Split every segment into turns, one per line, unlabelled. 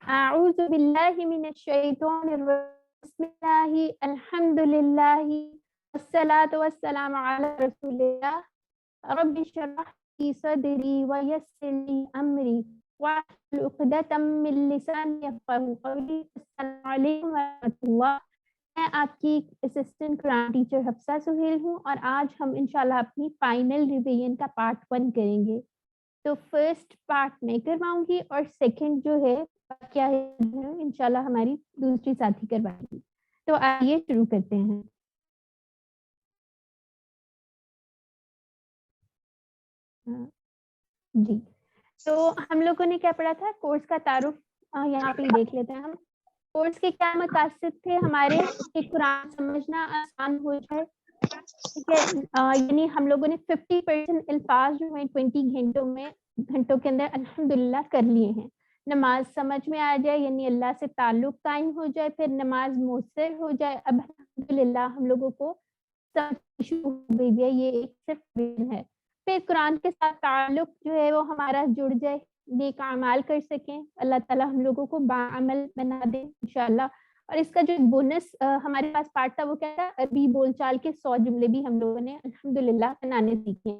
اعوذ باللہ من الشیطان الرجیم بسم اللہ الحمد للہ والصلاة والسلام علی رسول اللہ رب اشرح لی صدری ویسر لی امری واحلل عقدۃ من لسانی یفقہوا قولی. السلام علیکم ورحمۃ اللہ. میں آپ کی اسسٹنٹ قرآن ٹیچر حفصہ سہیل ہوں اور آج ہم انشاءاللہ اپنی فائنل ریویژن کا پارٹ 1 کریں گے. تو فرسٹ پارٹ میں کرواؤں گی اور سیکنڈ جو ہے کیا ہے انشاءاللہ ہماری دوسری ساتھی کروائے گی. تو آئیے شروع کرتے ہیں. جی تو ہم لوگوں نے کیا پڑھا تھا؟ کورس کا تعارف یہاں پہ دیکھ لیتے ہیں ہم. کورس کے کیا مقاصد تھے ہمارے کہ قرآن سمجھنا آسان ہو جائے. ٹھیک ہے، یعنی ہم لوگوں نے 50% الفاظ جو ہیں 20 گھنٹوں کے اندر الحمدللہ کر لیے ہیں. نماز سمجھ میں آ جائے یعنی اللہ سے تعلق قائم ہو جائے، پھر نماز مؤثر ہو جائے. اب الحمدللہ ہم لوگوں کو شروع ہو گئی ہے، یہ ایک صرف ہے. پھر قرآن کے ساتھ تعلق جو ہے وہ ہمارا جڑ جائے، نیک اعمال کر سکیں، اللہ تعالیٰ ہم لوگوں کو باعمل بنا دے انشاءاللہ. اور اس کا جو بونس ہمارے پاس پارٹ تھا وہ کیا تھا؟ عربی بول چال کے 100 جملے بھی ہم لوگوں نے الحمدللہ بنانے سیکھے.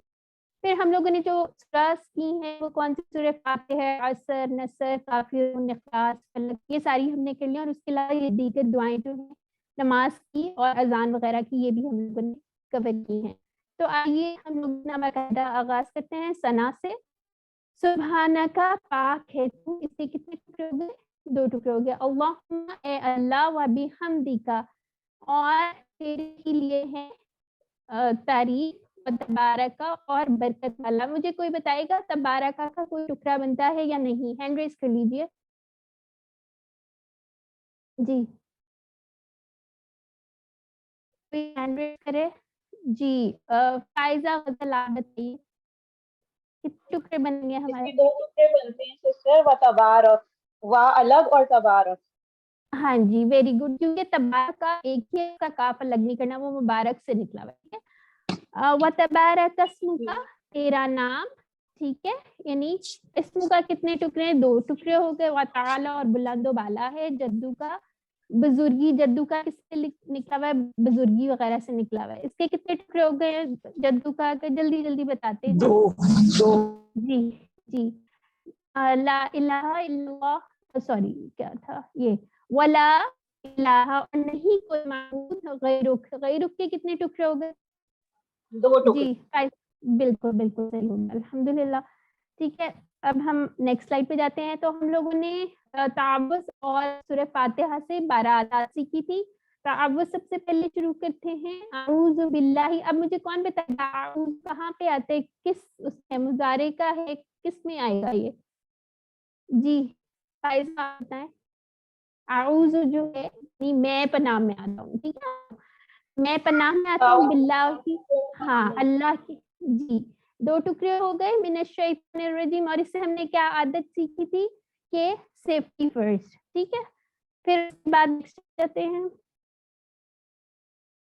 پھر ہم لوگوں نے جو سورہ کی ہیں وہ کون سی؟ سورہ فاتحہ، عصر، نصر، کافرون، اخلاص، فلق، یہ ساری ہم نے کر لی. اور اس کے علاوہ یہ دیگر دعائیں جو ہیں نماز کی اور اذان وغیرہ کی یہ بھی ہم لوگوں نے کور کی ہیں. تو آئیے ہم لوگ باقاعدہ آغاز کرتے ہیں ثنا سے. سبحانکا، پاک ہے تو. اس کے کتنے ٹکڑے ہو گئے؟ 2 ٹکڑے ہو گئے. اللہم، اے اللہ، و بحمدکا، اور تیرے ہی لیے ہے تعریف، و تبارکا، اور برکت والا. مجھے کوئی بتائے گا تبارکا کا کوئی ٹکڑا بنتا ہے یا نہیں؟ ہینڈ ریز کر لیجئے. جی کوئی ہینڈ ریز کرے. جی فائزہ غزل آپ بتائیے کتنے ٹکڑے بن گئے
اس
ہمارے؟
کے 2 ٹکڑے بنتے ہیں سسٹر، و تبارک، وا الگ اور تبارک.
ہاں جی ویری گڈ، کیونکہ تبارک کا ایک ہی کا کاف الگ نہیں کرنا، وہ مبارک سے نکلا ہوا. ٹھیک ہے، و تبارک اسم کا، تیرا نام. ٹھیک ہے، یعنی اسم کا کتنے ٹکڑے؟ 2 ٹکڑے ہو گئے. و تعالی، اور بلند و بالا ہے. جدو کا، بزرگی. جدو کا کس سے نکلا ہوا ہے؟ بزرگی وغیرہ سے نکلا ہوا ہے. اس کے کتنے ٹکڑے ہو گئے جدو کا؟ جلدی جلدی بتاتے ہیں.
2
جی جی لا الہ الا اللہ، سوری کیا تھا یہ، ولا الہ، اور نہیں کوئی معبود غیرک. غیرک کے کتنے ٹکڑے ہو گئے؟
2 ٹکڑے.
جی بالکل بالکل صحیح ہوگا الحمدللہ. ٹھیک ہے، اب ہم نیکسٹ سلائڈ پہ جاتے ہیں. تو ہم لوگوں نے تعوذ اور سورہ فاتحہ سے 12 آیات سیکھی تھی. تعوذ سب سے پہلے شروع کرتے ہیں اعوذ باللہ. اب مجھے کون بتائے گا اعوذ کہاں پہ آتے؟ کس اس میں مضارع کا ہے، کس میں آئے گا یہ؟ جی فائزہ آپ بتائیں. اعوذ جو ہے یعنی میں پناہ میں آتا ہوں. ٹھیک ہے، میں پناہ میں آتا ہوں باللہ کی. ہاں اللہ کی. جی 2 ٹکڑے ہو گئے من الشیطان الرجیم. اور اس سے ہم نے کیا عادت سیکھی تھی کہ سیفٹی فرسٹ. ٹھیک ہے، پھر اس کے بعد نیکسٹ جاتے ہیں.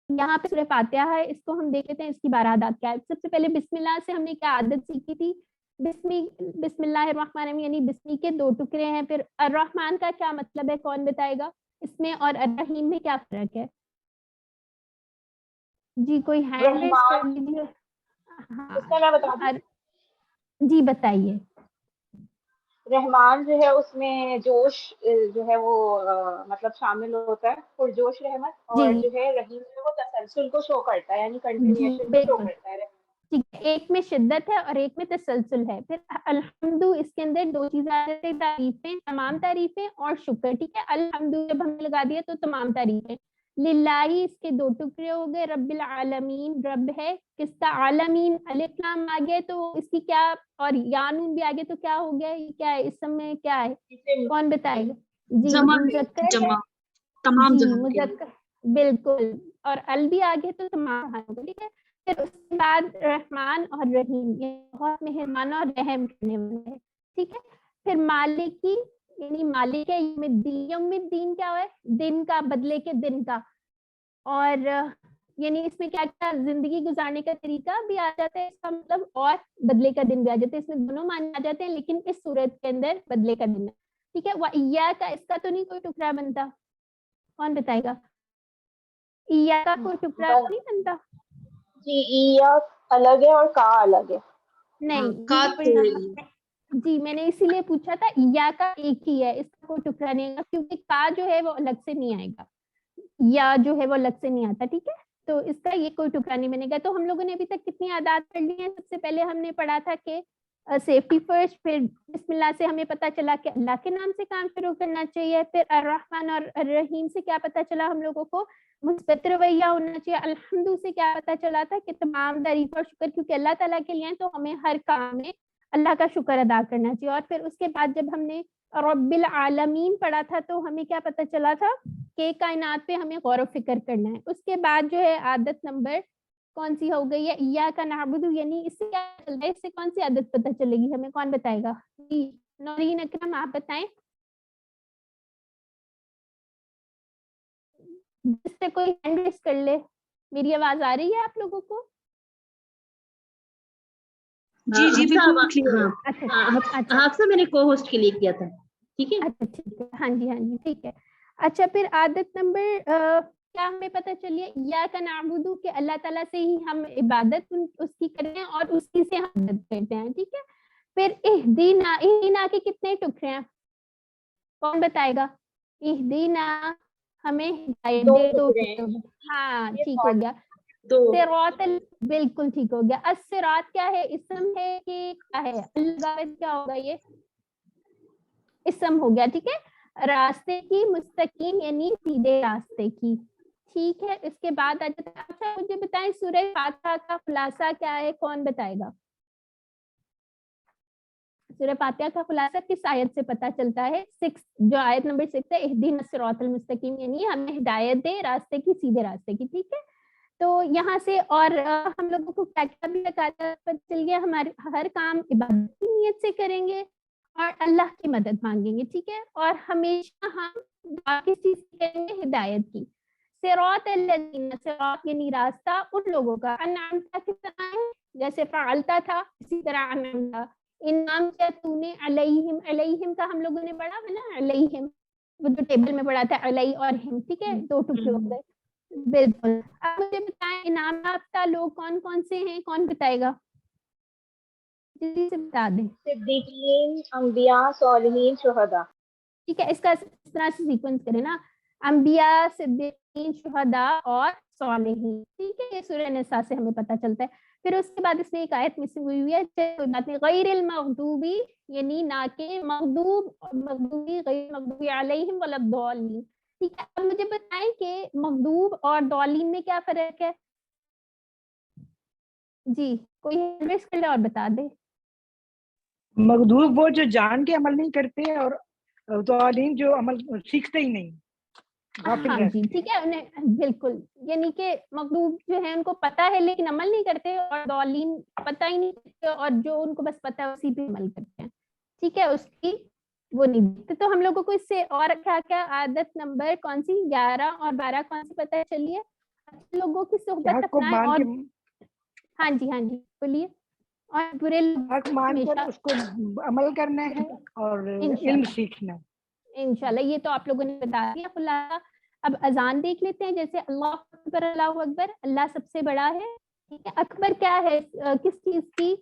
یہاں پہ سورہ فاتحہ ہے، اس کو ہم دیکھ لیتے ہیں اس کی 12 عادات کیا ہے. سب سے پہلے بسم اللہ سے ہم نے کیا عادت سیکھی تھی؟ بسم اللہ الرحمن الرحیم، یعنی بسمی کے 2 ٹکڑے ہیں. پھر الرحمن کا کیا مطلب ہے، کون بتائے گا؟ اس میں اور الرحیم میں کیا فرق ہے؟ جی کوئی ہینڈ ریز کر
رحمان،
لیجیے.
اس کا میں بتا دوں.
جی بتائیے.
رحمان جو ہے اس میں جوش جو ہے وہ مطلب شامل ہوتا ہے، پرجوش رحمت.
جی
اور جو ہے رحیم جو ہے وہ تسلسل کو شو کرتا ہے، یعنی
جی
کنٹینیوشن کو شو
بالکل
کرتا ہے.
ٹھیک ہے، ایک میں شدت ہے اور ایک میں تسلسل ہے. پھر الحمدو، اس کے اندر 2 چیزیں آ جاتی ہیں، تعریفیں، تمام تعریفیں، اور شکر. ٹھیک ہے، الحمدو جب ہم نے لگا دیا تو تمام تعریفیں. للہ، اس کے 2 ٹکڑے ہو گئے. رب العالمین، رب ہے کس کا؟ عالمین. الف لام آ گئے تو اس کی کیا، اور یانون بھی آگے تو کیا ہو گیا؟ یہ کیا ہے اسم میں؟ کیا ہے
اسے
کون بتائے گا؟ جی
جمع ہے،
مذکر ہے.
جمع تمام
جی
جہاں کے لیے.
مذکر بالکل. اور ال بھی آگے تو تمام ہوگا. ٹھیک ہے، پھر اس کے بعد رحمان اور رحیم، یہ بہت مہربان اور رحم کرنے والے ہیں. ٹھیک ہے، پھر مالکی، یعنی مالک ہے یوم الدین. یوم الدین کیا ہے؟ دن کا، بدلے کے دن کا. اور یعنی اس میں کیا کیا زندگی گزارنے کا طریقہ بھی آ جاتا ہے اس کا مطلب، اور بدلے کا دن بھی آ جاتا ہے. اس میں دونوں معنی آ جاتے ہیں لیکن اس صورت کے اندر بدلے کا دن ہے. ٹھیک ہے. وَإِيَّاكَ اس کا تو نہیں کوئی ٹکڑا بنتا, کون بتائے گا؟ اِيَّا کا کوئی ٹکڑا نہیں بنتا.
جی یا الگ ہے اور کا الگ ہے.
نہیں جی میں نے اسی لیے پوچھا تھا, یا کا ایک ہی ہے, اس کا کوئی ٹکڑا نہیں آئے گا کیونکہ کا جو ہے وہ الگ سے نہیں آئے گا, یا جو ہے وہ الگ سے نہیں آتا. ٹھیک ہے, تو اس کا یہ کوئی ٹکڑا نہیں بنے گا. تو ہم لوگوں نے ابھی تک کتنی عادات پڑھ لی ہیں. سب سے پہلے ہم نے پڑھا تھا کہ سیفٹی فرسٹ, پھر بسم اللہ سے ہمیں پتا چلا کہ اللہ کے نام سے کام شروع کرنا چاہیے, پھر الرحمن اور الرحیم سے کیا پتا چلا ہم لوگوں کو مثبت رویہ ہونا چاہیے, الحمد سے کیا پتا چلا تھا کہ تمام تعریف اور شکر کیونکہ اللہ تعالیٰ کے لیے ہیں تو ہمیں ہر کام میں اللہ کا شکر ادا کرنا چاہیے. اور پھر اس کے بعد جب ہم نے رب العالمین پڑھا تھا تو ہمیں کیا پتا چلا تھا کہ کائنات پہ ہمیں غور و فکر کرنا ہے. اس کے بعد جو ہے عادت نمبر کون سی ہو گئی ہے, ایاک نعبد, یعنی اس سے کیا چلتا ہے, اس سے کون سی عادت پتہ چلے گی ہمیں, کون بتائے گا؟ نورین اکرم آپ بتائیں, جس سے کوئی ہینڈ ریز کر لے. میری آواز آ رہی ہے آپ لوگوں کو؟
جی جی
اچھا
میں نے کو ہوسٹ کے لیے کیا تھا. ٹھیک ہے,
اچھا ٹھیک ہے, ہاں جی ٹھیک ہے. اچھا پھر عادت نمبر کیا ہمیں پتہ چلیے, ایاک نعبد کہ اللہ تعالیٰ سے ہی ہم عبادت اس کی کرتے ہیں اور اسی سے ہم مدد کرتے ہیں. ٹھیک ہے, پھر اہدینا کے کتنے ٹکڑے ہیں, کون بتائے گا؟ اہدینا ہمیں ہدایت دے, دو ٹکڑے. ہاں ٹھیک ہو گیا. صراط بالکل ٹھیک ہو گیا. الصراط کیا ہے, اسم ہے کہ کیا ہے؟ اللہ کیا ہوگا, یہ اسم ہو گیا. ٹھیک ہے, راستے کی, مستقیم یعنی سیدھے راستے کی. ٹھیک ہے, اس کے بعد اچھا مجھے بتائیں سورہ فاتحہ کا خلاصہ کیا ہے, کون بتائے گا؟ سورہ فاتحہ کا خلاصہ کس آیت سے پتہ چلتا ہے؟ 6, جو آیت نمبر 6 ہے, اہدینا الصراط المستقیم, یعنی ہمیں ہدایت دے راستے کی, سیدھے راستے کی. ٹھیک ہے, تو یہاں سے اور ہم لوگوں کو کیا کیا بھی پتہ چل گیا, ہمارے ہر کام عبادت کی نیت سے کریں گے اور اللہ کی مدد مانگیں گے. ٹھیک ہے, اور ہمیشہ ہم کس چیز کی کریں گے؟ ہدایت کی. صراط الذین, صراط یعنی راستہ ان لوگوں کا, انعمت کس طرح ہے, جیسے فعلتا تھا اسی طرح انعمت, انعام کیا تو نے, علیہم, علیہم کا ہم لوگوں نے پڑھا ہے نا, علیہم وہ جو ٹیبل میں پڑھا تھا, علی اور ہم. ٹھیک ہے, دو ٹکڑے ہو گئے. بالکل. اب مجھے بتائیں انعام یافتہ لوگ کون کون سے ہیں, کون بتائے گا؟ جلدی سے بتا دیں.
صدیقین, انبیاء, صالحین, شہداء.
ٹھیک ہے, اس کا اس طرح سے سیکوینس کریں نا, انبیاء, صدیقین, شہداء اور صالحین. ٹھیک ہے, یہ سورہ نساء سے ہمیں پتہ چلتا ہے. پھر اس کے بعد اس میں ایک آیت مسنگ ہوئی ہے, کوئی بات نہیں, غیر المغضوبی یعنی نہ کہ مغضوب, مغضوبی غیر مغضوبی علیہم ولا الضالین. ٹھیک ہے, اب مجھے بتائیں کہ مغضوب اور ضالین میں کیا فرق ہے؟ جی کوئی ریس کر لے اور بتا دے.
مغضوب وہ جو جان کے عمل نہیں کرتے, اور ضالین جو عمل سیکھتے ہی نہیں, غافل
ہاں
رہتے
جی ٹھیک ہے, انہیں بالکل, یعنی کہ مغضوب جو ہے ان کو پتہ ہے لیکن عمل نہیں کرتے, اور ضالین پتہ ہی نہیں کرتے اور جو ان کو بس پتہ ہے اسی پہ عمل کرتے ہیں. ٹھیک ہے, اس کی وہ نہیں دیکھتے. تو ہم لوگوں کو اس سے اور کیا کیا عادت نمبر کون سی, 11 اور 12 کون سی پتہ چلیے؟ اچھے لوگوں کی صحبت
حق کو
اپنائیں,
مان
اور
کے,
ہاں جی بولیے, اور برے
حق مان کر
ہمیشہ
اس کو عمل کرنا ہے اور علم سیکھنا ہے.
انشاءاللہ یہ تو آپ لوگوں نے بتا دیا خلاصہ. اب اذان دیکھ لیتے ہیں, جیسے اللہ اکبر, اللہ اکبر, اللہ سب سے بڑا ہے. ٹھیک ہے, اکبر کیا ہے, کس چیز کی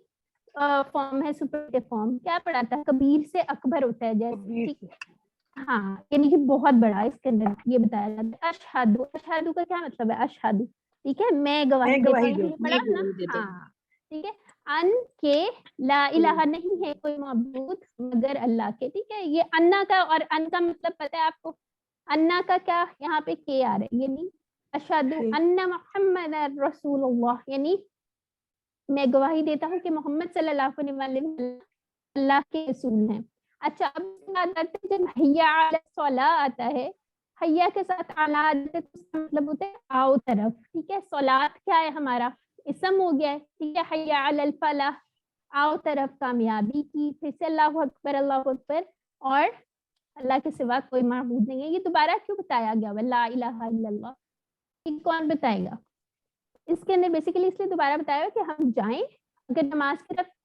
فارم ہے, سپرلیٹو فارم, کیا پڑھا تھا, کبیر سے اکبر ہوتا ہے جیسے. ٹھیک, ہاں یعنی کہ بہت بڑا ہے, اس کے اندر یہ بتایا جاتا ہے. اشہدو, اشہدو کا کیا مطلب ہے؟ اشہدو, ٹھیک ہے, میں گواہی دیتا ہوں, یہ پڑھا نا. ہاں ٹھیک ہے, ان کے لا الہ نہیں ہے کوئی معبود مگر اللہ کے. ٹھیک ہے, یہ انا کا, اور ان کا مطلب پتہ ہے آپ کو, انا کا کیا یہاں پہ کے آ رہا ہے, یعنی اشہدو ان محمد رسول اللہ, یعنی میں گواہی دیتا ہوں کہ محمد صلی اللہ علیہ وسلم اللہ کے رسول ہیں. اچھا اب اس کے بعد آتے ہیں جب حیا علی الصلاۃ آتا ہے, حیا کے ساتھ اعلیٰ آتے تو اس کا مطلب ہوتا ہے آؤ طرف. ٹھیک ہے, صلاۃ کیا ہے ہمارا, اسم ہو گیا ہے. ٹھیک ہے, حیا علی الفلاح, آؤ طرف کامیابی کی. پھر سے اللہ اکبر, اللہ اکبر, اور اللہ کے سوا کوئی معبود نہیں ہے. یہ دوبارہ کیوں بتایا گیا ہے, لا الہ الا اللہ, کون بتائے گا؟ اس کے اندر بیسیکلی اس لیے دوبارہ بتایا کہ ہم جائیں, اگر نماز کی طرف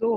2।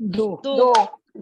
2।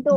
2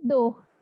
2,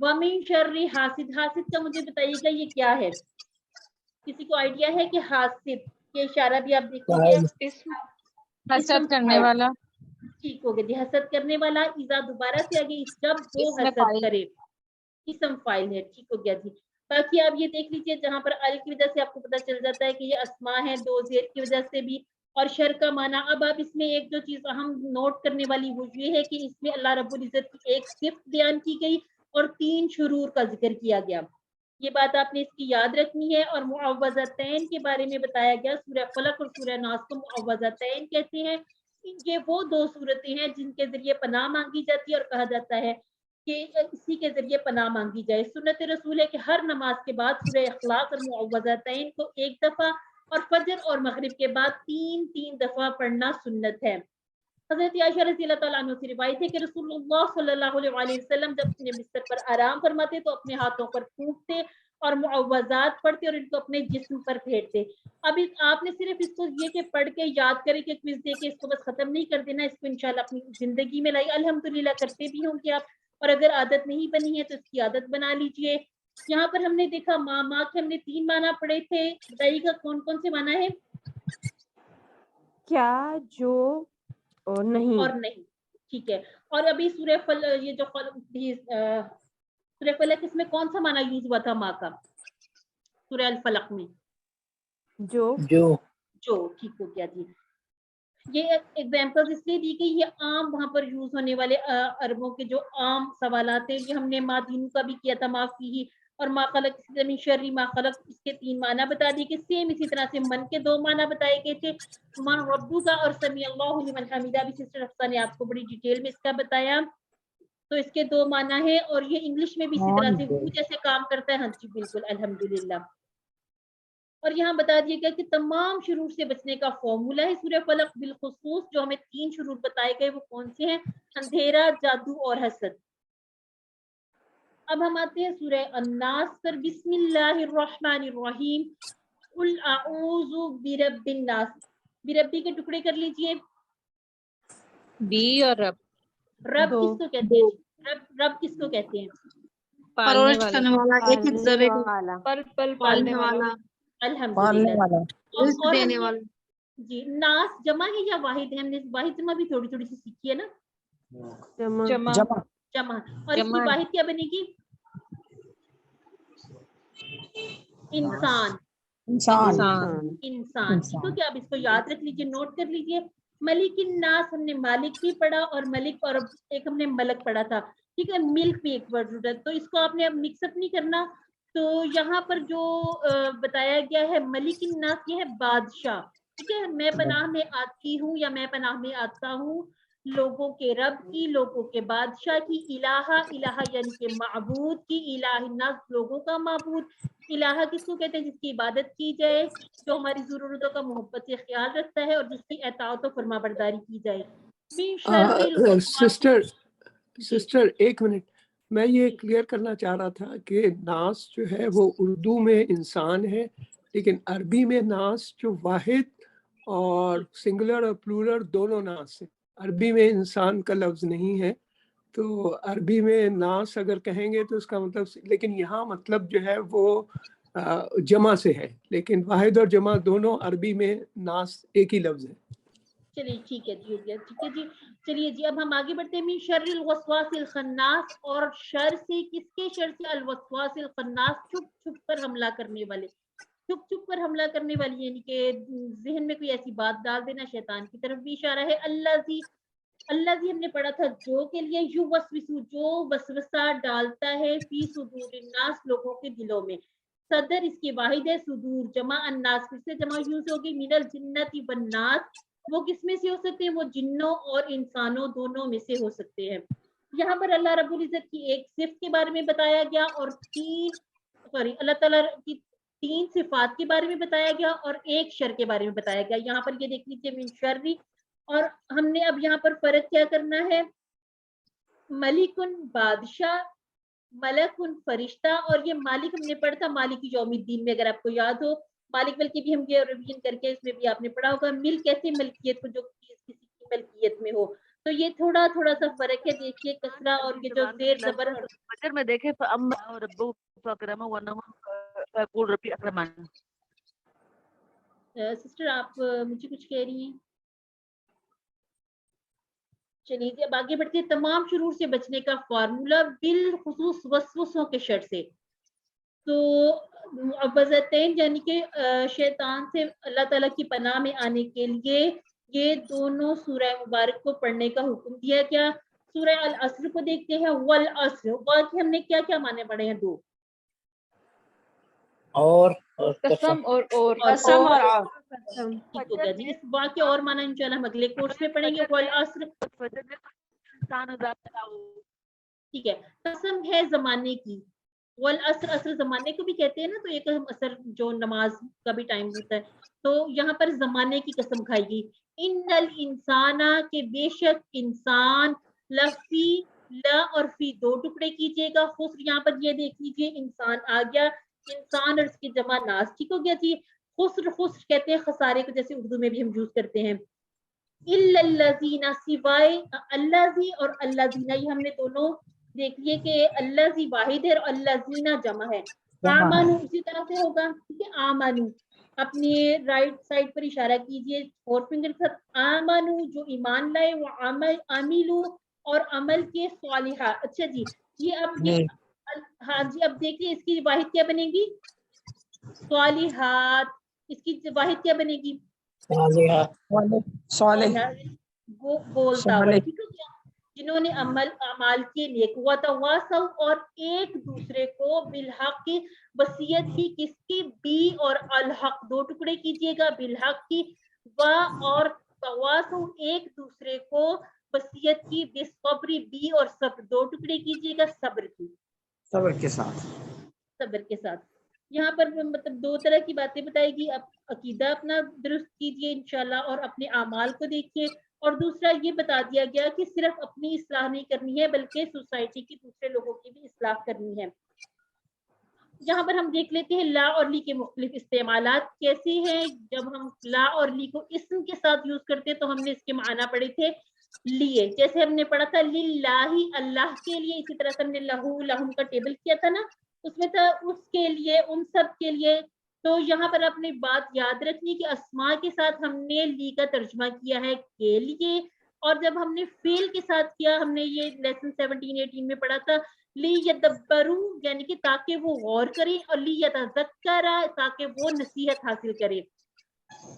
وَمِن شَرِّ حاسد، حاسد کا مجھے بتائیے گا یہ کیا ہے؟ کسی کو آئیڈیا ہے کہ حاسد یہ اشارہ بھی آپ دیکھو گے
حسد کرنے والا،
ٹھیک ہو گیا جی، حسد کرنے والا، اذا دوبارہ سے آگے جب وہ
اس میں
حسد
فائل
کرے، اسم فائل ہے، ٹھیک ہو گیا جی۔ باقی آپ یہ دیکھ لیجئے جہاں پر ال کی وجہ سے آپ کو پتہ چل جاتا ہے کہ یہ اسماء ہے، دو زیر کی وجہ سے بھی، اور شر کا معنی۔ اب آپ اس میں ایک جو چیز اہم نوٹ کرنے والی وہ یہ ہے کہ اس میں اللہ رب العزت کی ایک صفت بیان کی گئی اور 3 شرور کا ذکر کیا گیا، یہ بات آپ نے اس کی یاد رکھنی ہے۔ اور معوذتین کے بارے میں بتایا گیا، سورہ فلق اور سورہ ناس کو معوذتین کہتے ہیں۔ یہ وہ 2 صورتیں ہیں جن کے ذریعے پناہ مانگی جاتی ہے اور کہا جاتا ہے کہ اسی کے ذریعے پناہ مانگی جائے۔ سنت رسول ہے کہ ہر نماز کے بعد سورہ اخلاص اور معوذتین کو 1 دفعہ اور فجر اور مغرب کے بعد 3 دفعہ پڑھنا سنت ہے۔ حضرت عائشہ رضی اللہ تعالیٰ عنہ سے روایت ہے کہ رسول اللہ صلی اللہ علیہ وسلم جب اپنے بستر پر آرام فرماتے تو اپنے ہاتھوں پر پھونکتے اور معوذات پڑھتے اور ان کو اپنے جسم پر پھیرتے۔ اب آپ نے صرف اس کو یہ کہ پڑھ کے یاد کرے کہ کوئز دے کے اس کو بس ختم نہیں کر دینا، اس کو انشاءاللہ اپنی زندگی میں لائی، الحمدللہ کرتے بھی ہوں گے آپ، اور اگر عادت نہیں بنی ہے تو اس کی عادت بنا لیجئے۔ یہاں پر ہم نے دیکھا ماں کے ہم نے 3 معنی پڑھے تھے، بتائیے گا کون کون سے معنی ہیں؟
کیا، جو اور نہیں،
اور نہیں، ٹھیک ہے۔ اور ابھی سورہ فلق اس میں کون سا معنی یوز ہوا تھا ماں کا؟ سورہ الفلق میں
جو،
ٹھیک ہو گیا جی۔ یہ ایگزامپل اس لیے دی گئی، یہ عام وہاں پر یوز ہونے والے عربوں کے جو عام سوالات ہیں، یہ ہم نے ما دینو کا بھی کیا تھا، معافی ہی، اور ما خلق من شر ما خلق، اس کے 3 معنی بتا دیے کہ سیم اسی طرح سے من کے 2 معنی بتائے گئے تھے، من ربو کا اور سمیع اللہ لمن حمیدہ بھی سسٹر حفصہ نے آپ کو بڑی ڈیٹیل میں اس کا بتایا، تو اس کے 2 معنی ہیں۔ اور یہ انگلش میں بھی اسی طرح سے وہ جیسے کام کرتا ہے، ہاں جی بالکل الحمدللہ۔ اور یہاں بتا دیا گیا کہ تمام شرور سے بچنے کا فارمولہ ہے سورہ فلق، بالخصوص جو ہمیں 3 شرور بتائے گئے وہ کون سے ہیں؟ اندھیرا، جادو اور حسد۔ اب ہم آتے ہیں سورہ الناس پر، بسم اللہ الرحمن الرحیم، قل اعوذ برب الناس، بربی کے ٹکڑے کر لیجئے۔
بی اور رب،
رب
2
کس کو کہتے ہیں؟ رب کس کو کہتے ہیں؟
پالنے والا،
کرنے والا، ایک ایک ذرے کو
والا،
پل پل
پالنے والا،
الحمدللہ۔
رزق
اور
دینے
ہم نے
والا۔
جی ناس جمع ہے یا واحد ہے؟ ہم نے واحد جمع بھی تھوڑی تھوڑی سی سیکھی ہے نا،
جمع،
جمع، اور اس کی واحد کیا بنے گی؟ انسان، انسان، ٹھیک ہے کہ آپ اس کو یاد رکھ لیجئے، نوٹ کر لیجئے۔ ملک الناس ہم نے مالک بھی پڑھا اور ملک، اور ایک ہم نے ملک پڑھا تھا، ٹھیک ہے۔ ملک بھی ایک ورڈ ہے، تو اس کو آپ نے اب مکس اپ نہیں کرنا۔ تو یہاں پر جو بتایا گیا ہے ملک الناس، یہ ہے بادشاہ، ٹھیک ہے۔ میں پناہ میں آتی ہوں یا میں پناہ میں آتا ہوں لوگوں کے رب کی، لوگوں کے بادشاہ کی، الہ، الہ یعنی کہ معبود کی، الہ الناس لوگوں کا معبود، الہ کس کو کہتے ہیں؟ جس کی عبادت کی جائے، جو ہماری ضرورتوں کا محبت سے خیال رکھتا ہے اور جس کی اطاعت و فرما برداری کی جائے۔ من شر الوسواس،
سسٹر ایک منٹ، میں یہ کلیئر کرنا چاہ رہا تھا کہ ناس جو ہے وہ اردو میں انسان ہے، لیکن عربی میں ناس جو واحد اور سنگولر اور پلورل دونوں ناس ہیں، عربی میں انسان کا لفظ نہیں ہے، تو عربی میں ناس اگر کہیں گے تو اس کا مطلب، لیکن یہاں مطلب جو ہے وہ جمع سے ہے، لیکن واحد اور جمع دونوں عربی میں ناس ایک ہی لفظ ہے۔
چلیے ٹھیک ہے جی، ہو گیا، ٹھیک ہے جی۔ چلیے جی اب ہم آگے بڑھتے ہیں۔ من شر الوسواس الخناس، اور شر سے، کس کے شر سے؟ الوسواس الخناس، چھپ چھپ کر حملہ کرنے والے، چھپ چھپ کر حملہ کرنے والی، یعنی کہ ذہن میں کوئی ایسی بات ڈال دینا، شیطان کی طرف بھی اشارہ ہے۔ اللہ ہم نے پڑھا تھا جو کے لیے، یو وسوسو جو وسوسہ ڈالتا ہے، فی صدور الناس لوگوں کے دلوں میں، صدر اس کی واحد ہے، صدور جمع، الناس پھر سے جمع یوز ہوگی، من الجنت والناس، وہ کس میں سے ہو سکتے ہیں؟ وہ جنوں اور انسانوں دونوں میں سے ہو سکتے ہیں۔ یہاں پر اللہ رب العزت کی ایک صفت کے بارے میں بتایا گیا، اور اللہ تعالیٰ کی 3 صفات کے بارے میں بتایا گیا، اور ایک شر کے بارے میں بتایا گیا۔ یہاں پر یہ دیکھ لیجیے من شر، اور ہم نے اب یہاں پر فرق کیا کرنا ہے؟ ملکن بادشاہ، ملکن فرشتہ، اور یہ مالک ہم نے پڑھا تھا مالک یوم الدین میں، اگر آپ کو یاد ہو، مالک بلکہ بھی ہم یہ ریویژن کر کے اس میں بھی آپ نے پڑھا ہوگا، ملک کہتے ہیں ملکیت کو، جو چیز کسی کی ملکیت میں ہو، تو یہ تھوڑا تھوڑا سا فرق ہے. دیکھیے کسرہ اور یہ جو زیر زبر اور
اگر میں دیکھے فَأَمَّا رَبُّهُ فَأَكْرَمَهُ وَنَوَّهُ فَيَقُولُ رَبِّي أَكْرَمَنِ.
سسٹر آپ مجھے کچھ کہہ رہی ہیں؟ چلیے جی اب آگے بڑھتے ہیں. تمام شرور سے بچنے کا فارمولا بالخصوص وسوسوں کے شر سے. تو عبزتین یعنی کہ شیطان سے اللہ تعالیٰ کی پناہ میں آنے کے لیے یہ دونوں سورہ مبارک کو پڑھنے کا حکم دیا گیا. سورہ العصر کو دیکھتے ہیں. والعصر واقعی ہم نے کیا کیا معنی پڑھے ہیں؟ 2.
اور قسم اور
قسم اور اور
ٹھیک ہو گیا جی. اس واقعے اور معنی انشاءاللہ ہم اگلے کورس میں پڑھیں گے. والعصر ٹھیک ہے. قسم ہے زمانے کی. والعصر عصر زمانے کو بھی کہتے ہیں نا, تو ایک عصر جو نماز کا بھی ٹائم ہوتا ہے, تو یہاں پر زمانے کی قسم کھائی گئی. ان الانسان کے بے شک انسان لفی لا اور فی 2 ٹکڑے کیجئے گا. خسر یہاں پر یہ دیکھ لیجئے انسان آ گیا, انسان اور اس کی جمع ناس. ٹھیک ہو گیا جی. خسر خسر کہتے ہیں خسارے کو, جیسے اردو میں بھی ہم یوز کرتے ہیں. الا الذین سوائے الذی اور الذین, یہ ہم نے دونوں دیکھ لیے کہ الذی واحد ہے اور الذین جمع ہے. آمنو اسی طرح سے ہوگا. ٹھیک ہے. آمنو اپنے رائٹ سائڈ پر اشارہ کیجئے 4 فنگر کے ساتھ. آمنو جو ایمان لائے, وہ عملو اور عمل کے صالحات. اچھا جی یہ اب یہ ہاں جی اب دیکھیے اس کی واحد کیا بنے گی؟ صالحات. اس کی واحد کیا بنے گی؟ وہ بولتا ہوا. ٹھیک ہے. جنہوں نے اعمال کے نیک وتواصوا اور ایک دوسرے کو بالحق کی وصیت کی. کس کی؟ بی اور الحق 2 ٹکڑے کیجئے گا. بالحق کی و اور تواصوا ایک دوسرے کو وصیت کی. بالصبر بی اور صبر 2 ٹکڑے کیجئے گا. صبر کی صبر کے ساتھ. یہاں پر مطلب 2 طرح کی باتیں بتائی گی. اب عقیدہ اپنا درست کیجئے انشاءاللہ اور اپنے اعمال کو دیکھیے. اور دوسرا یہ بتا دیا گیا کہ صرف اپنی اصلاح نہیں کرنی ہے بلکہ سوسائٹی کی دوسرے لوگوں کی بھی اصلاح کرنی ہے. یہاں پر ہم دیکھ لیتے ہیں لا اور لی کے مختلف استعمالات کیسے ہیں. جب ہم لا اور لی کو اسم کے ساتھ یوز کرتے ہیں تو ہم نے اس کے معنی پڑھے تھے لیے, جیسے ہم نے پڑھا تھا للہ اللہ کے لیے. اسی طرح سے ہم نے لہو لہم کا ٹیبل کیا تھا نا, اس میں تھا اس کے لیے, ان سب کے لیے. تو یہاں پر اپنی بات یاد رکھنی کہ اسماء کے ساتھ ہم نے لی کا ترجمہ کیا ہے کے لیے, اور جب ہم نے فعل کے ساتھ کیا, ہم نے یہ لیسن 17-18 میں پڑھا تھا لیدبروا یعنی کہ تاکہ وہ غور کریں, اور لیتذکر تاکہ وہ نصیحت حاصل کرے.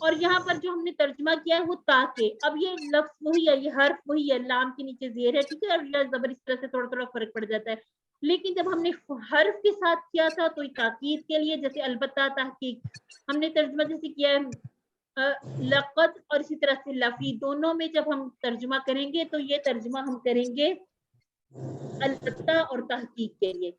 اور یہاں پر جو ہم نے ترجمہ کیا ہے وہ تاکہ. اب یہ لفظ وہی ہے, یہ حرف وہی ہے, لام کے نیچے زیر ہے. ٹھیک ہے. اور زبر اس طرح سے تھوڑا تھوڑا فرق پڑ جاتا ہے. لیکن جب ہم نے حرف کے ساتھ کیا تھا تو تاکید کے لیے, جیسے البتہ تحقیق ہم نے ترجمہ جیسے کیا ہے لقد, اور اسی طرح سے لفی. دونوں میں جب ہم ترجمہ کریں گے تو یہ ترجمہ ہم کریں گے البتہ اور تحقیق کے لیے.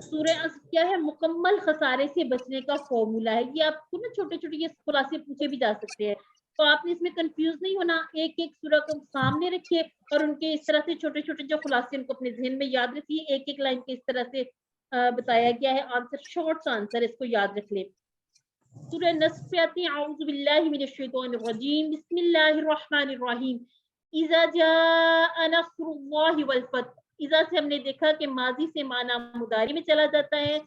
سورہ عصر کیا ہے؟ مکمل خسارے سے بچنے کا فارمولا ہے. یہ آپ کو نا چھوٹے چھوٹے یہ خلاصے پوچھے بھی جا سکتے ہیں, تو آپ نے اس میں کنفیوز نہیں ہونا. ایک ایک سورہ کو سامنے رکھیے اور ان کے اس طرح سے چھوٹے چھوٹے جو خلاصے ان کو اپنے ذہن میں یاد رکھیے. ایک ایک لائن کے اس طرح سے بتایا گیا ہے. آنسر شارٹ آنسر, اس کو یاد رکھ لیں. سورہ نصر پہ آتے ہیں. اعوذ باللہ من الشیطان الرجیم, بسم اللہ الرحمن الرحیم. اذا جاء نصر اللہ والفتح. اذا سے ہم نے دیکھا کہ ماضی سے معنی مضارع میں چلا جاتا ہے.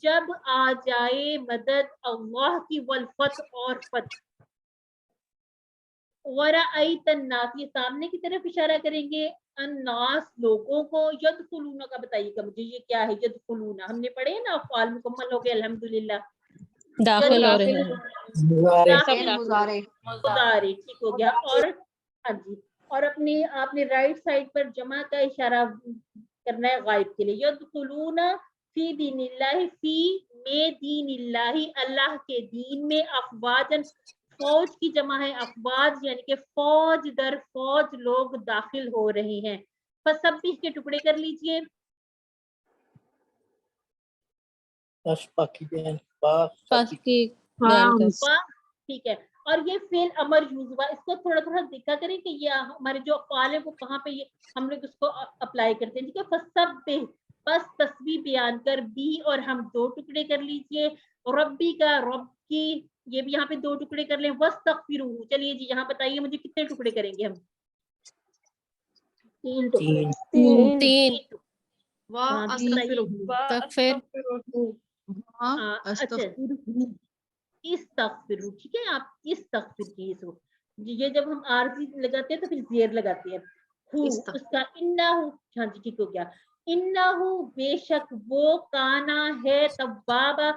جب آ جائے مدد اللہ کی, والفتح اور فتح. ورأیت الناس یہ سامنے کی طرف اشارہ کریں گے. الناس لوگوں کو. یدخلون کا بتائیے گا مجھے یہ کیا ہے یدخلون؟ ہم نے پڑھے نا افعال مکمل ہو گئے الحمدللہ.
داخل ہو رہے ہیں.
مضارع ٹھیک ہو گیا. اور ہاں جی, اور اپنے آپ نے رائٹ سائڈ پر جمع کا اشارہ کرنا ہے غائب کے لیے. یدخلون فی دین اللہ, فی میں دین اللہ اللہ کے دین میں. افواجن فوج کی جمع ہے افواج, یعنی کہ فوج در فوج لوگ داخل ہو رہے ہیں. فسبح کے ٹکڑے کر لیجئے. ٹھیک ہے. اور یہ فعل امر یوز ہوا, اس کو تھوڑا تھوڑا دیکھا کریں کہ یہ ہمارے جو افعال ہے وہ کہاں پہ یہ ہم لوگ اس کو اپلائی کرتے ہیں. ٹھیک ہے. فسبح بس تسبیح بیان کر. بھی اور ہم 2 ٹکڑے کر لیجئے. ربی کا رب کی, یہ بھی یہاں پہ 2 ٹکڑے کر لیں. واستغفروہ. چلیے جی یہاں بتائیے مجھے کتنے ٹکڑے کریں گے ہم؟ تین ٹکڑے
تین
ہاں جی بتائیے اچھا استغفرو، ٹھیک ہے آپ استغفر کی یہ جب ہم عارضی لگاتے ہیں تو پھر زیر لگاتے ہیں اس کا انہو، ہاں جی ٹھیک ہو گیا، انہو بے شک وہ کانا ہے توابا.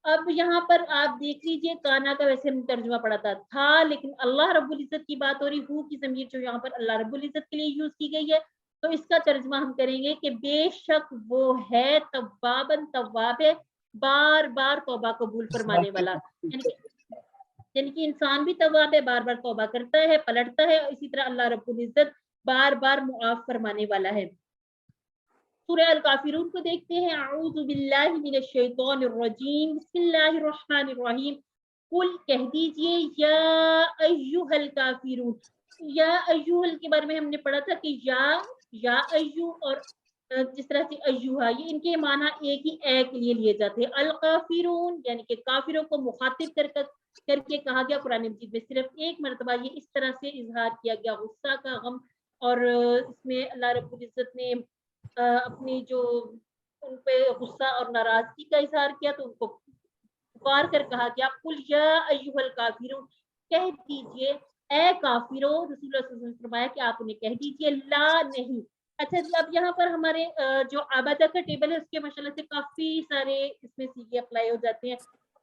اب یہاں پر آپ دیکھ لیجئے کانا کا ویسے ہم ترجمہ پڑھا تھا لیکن اللہ رب العزت کی بات ہو رہی، ہو کی ضمیر جو یہاں پر اللہ رب العزت کے لیے یوز کی گئی ہے، تو اس کا ترجمہ ہم کریں گے کہ بے شک وہ ہے توابن، تواب ہے بار بار توبہ قبول فرمانے والا، یعنی کہ انسان بھی تواب ہے، بار بار توبہ کرتا ہے پلٹتا ہے، اور اسی طرح اللہ رب العزت بار بار معاف فرمانے والا ہے. سورہ الکافرون کو دیکھتے ہیں. اعوذ باللہ من الشیطان الرجیم، بسم اللہ الرحمن الرحیم. قل کہہ دیجئے یا ایھا الکافرون. یا ایھا کے بارے میں ہم نے پڑھا تھا کہ یا ایھا اور جس طرح سے ایھا یہ ان کے معنی ایک ہی اے کے لیے لیے جاتے ہیں. الکافرون یعنی کہ کافروں کو مخاطب کر کے کہا گیا. قرآن مجید میں صرف ایک مرتبہ یہ اس طرح سے اظہار کیا گیا غصہ کا، غم، اور اس میں اللہ رب العزت نے اپنی جو ان پہ غصہ اور ناراضگی کا اظہار کیا تو ان کو پکار کر کہا گیا قل یا ایھا الکافرون، کہہ دیجئے اے کافروں. رسول اللہ صلی اللہ علیہ وسلم نے فرمایا کہ آپ انہیں کہہ دیجئے لا نہیں. اچھا جی اب یہاں پر ہمارے جو عبادہ کا ٹیبل ہے اس کے ماشاءاللہ سے کافی سارے اس میں سیغے اپلائی ہو جاتے ہیں.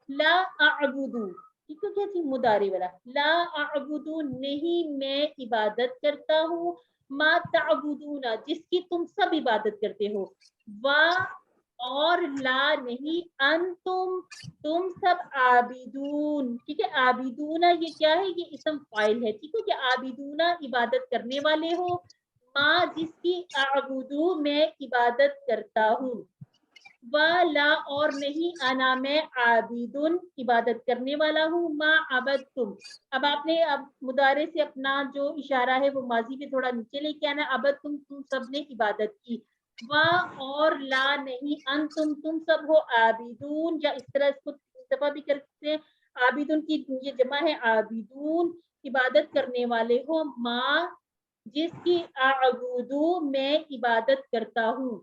لا اعبدو، ٹھیک ہے جی مضارع والا، لا اعبدو نہیں میں عبادت کرتا ہوں، ما تعبدون جس کی تم سب عبادت کرتے ہو، وا اور لا نہیں، انتم تم سب عابدون، ٹھیک ہے. عابدون یہ کیا ہے؟ یہ اسم فاعل ہے، ٹھیک ہے کہ عابدون عبادت کرنے والے ہو، ما جس کی اعبدو میں عبادت کرتا ہوں، لا اور نہیں، انا میں عابدن عبادت کرنے والا ہوں، ما عبدتم. اب آپ نے اب مضارع سے اپنا جو اشارہ ہے وہ ماضی میں تھوڑا نیچے لے کے آنا، عبدتم تم سب نے عبادت کی، اور لا نہیں، انتم تم سب ہو عابدون، یا اس طرح اس کو دفعہ بھی کر سکتے ہیں. عابدون کی یہ جمع ہے عابدون، عبادت کرنے والے ہو، ما جس کی اعبدو میں عبادت کرتا ہوں.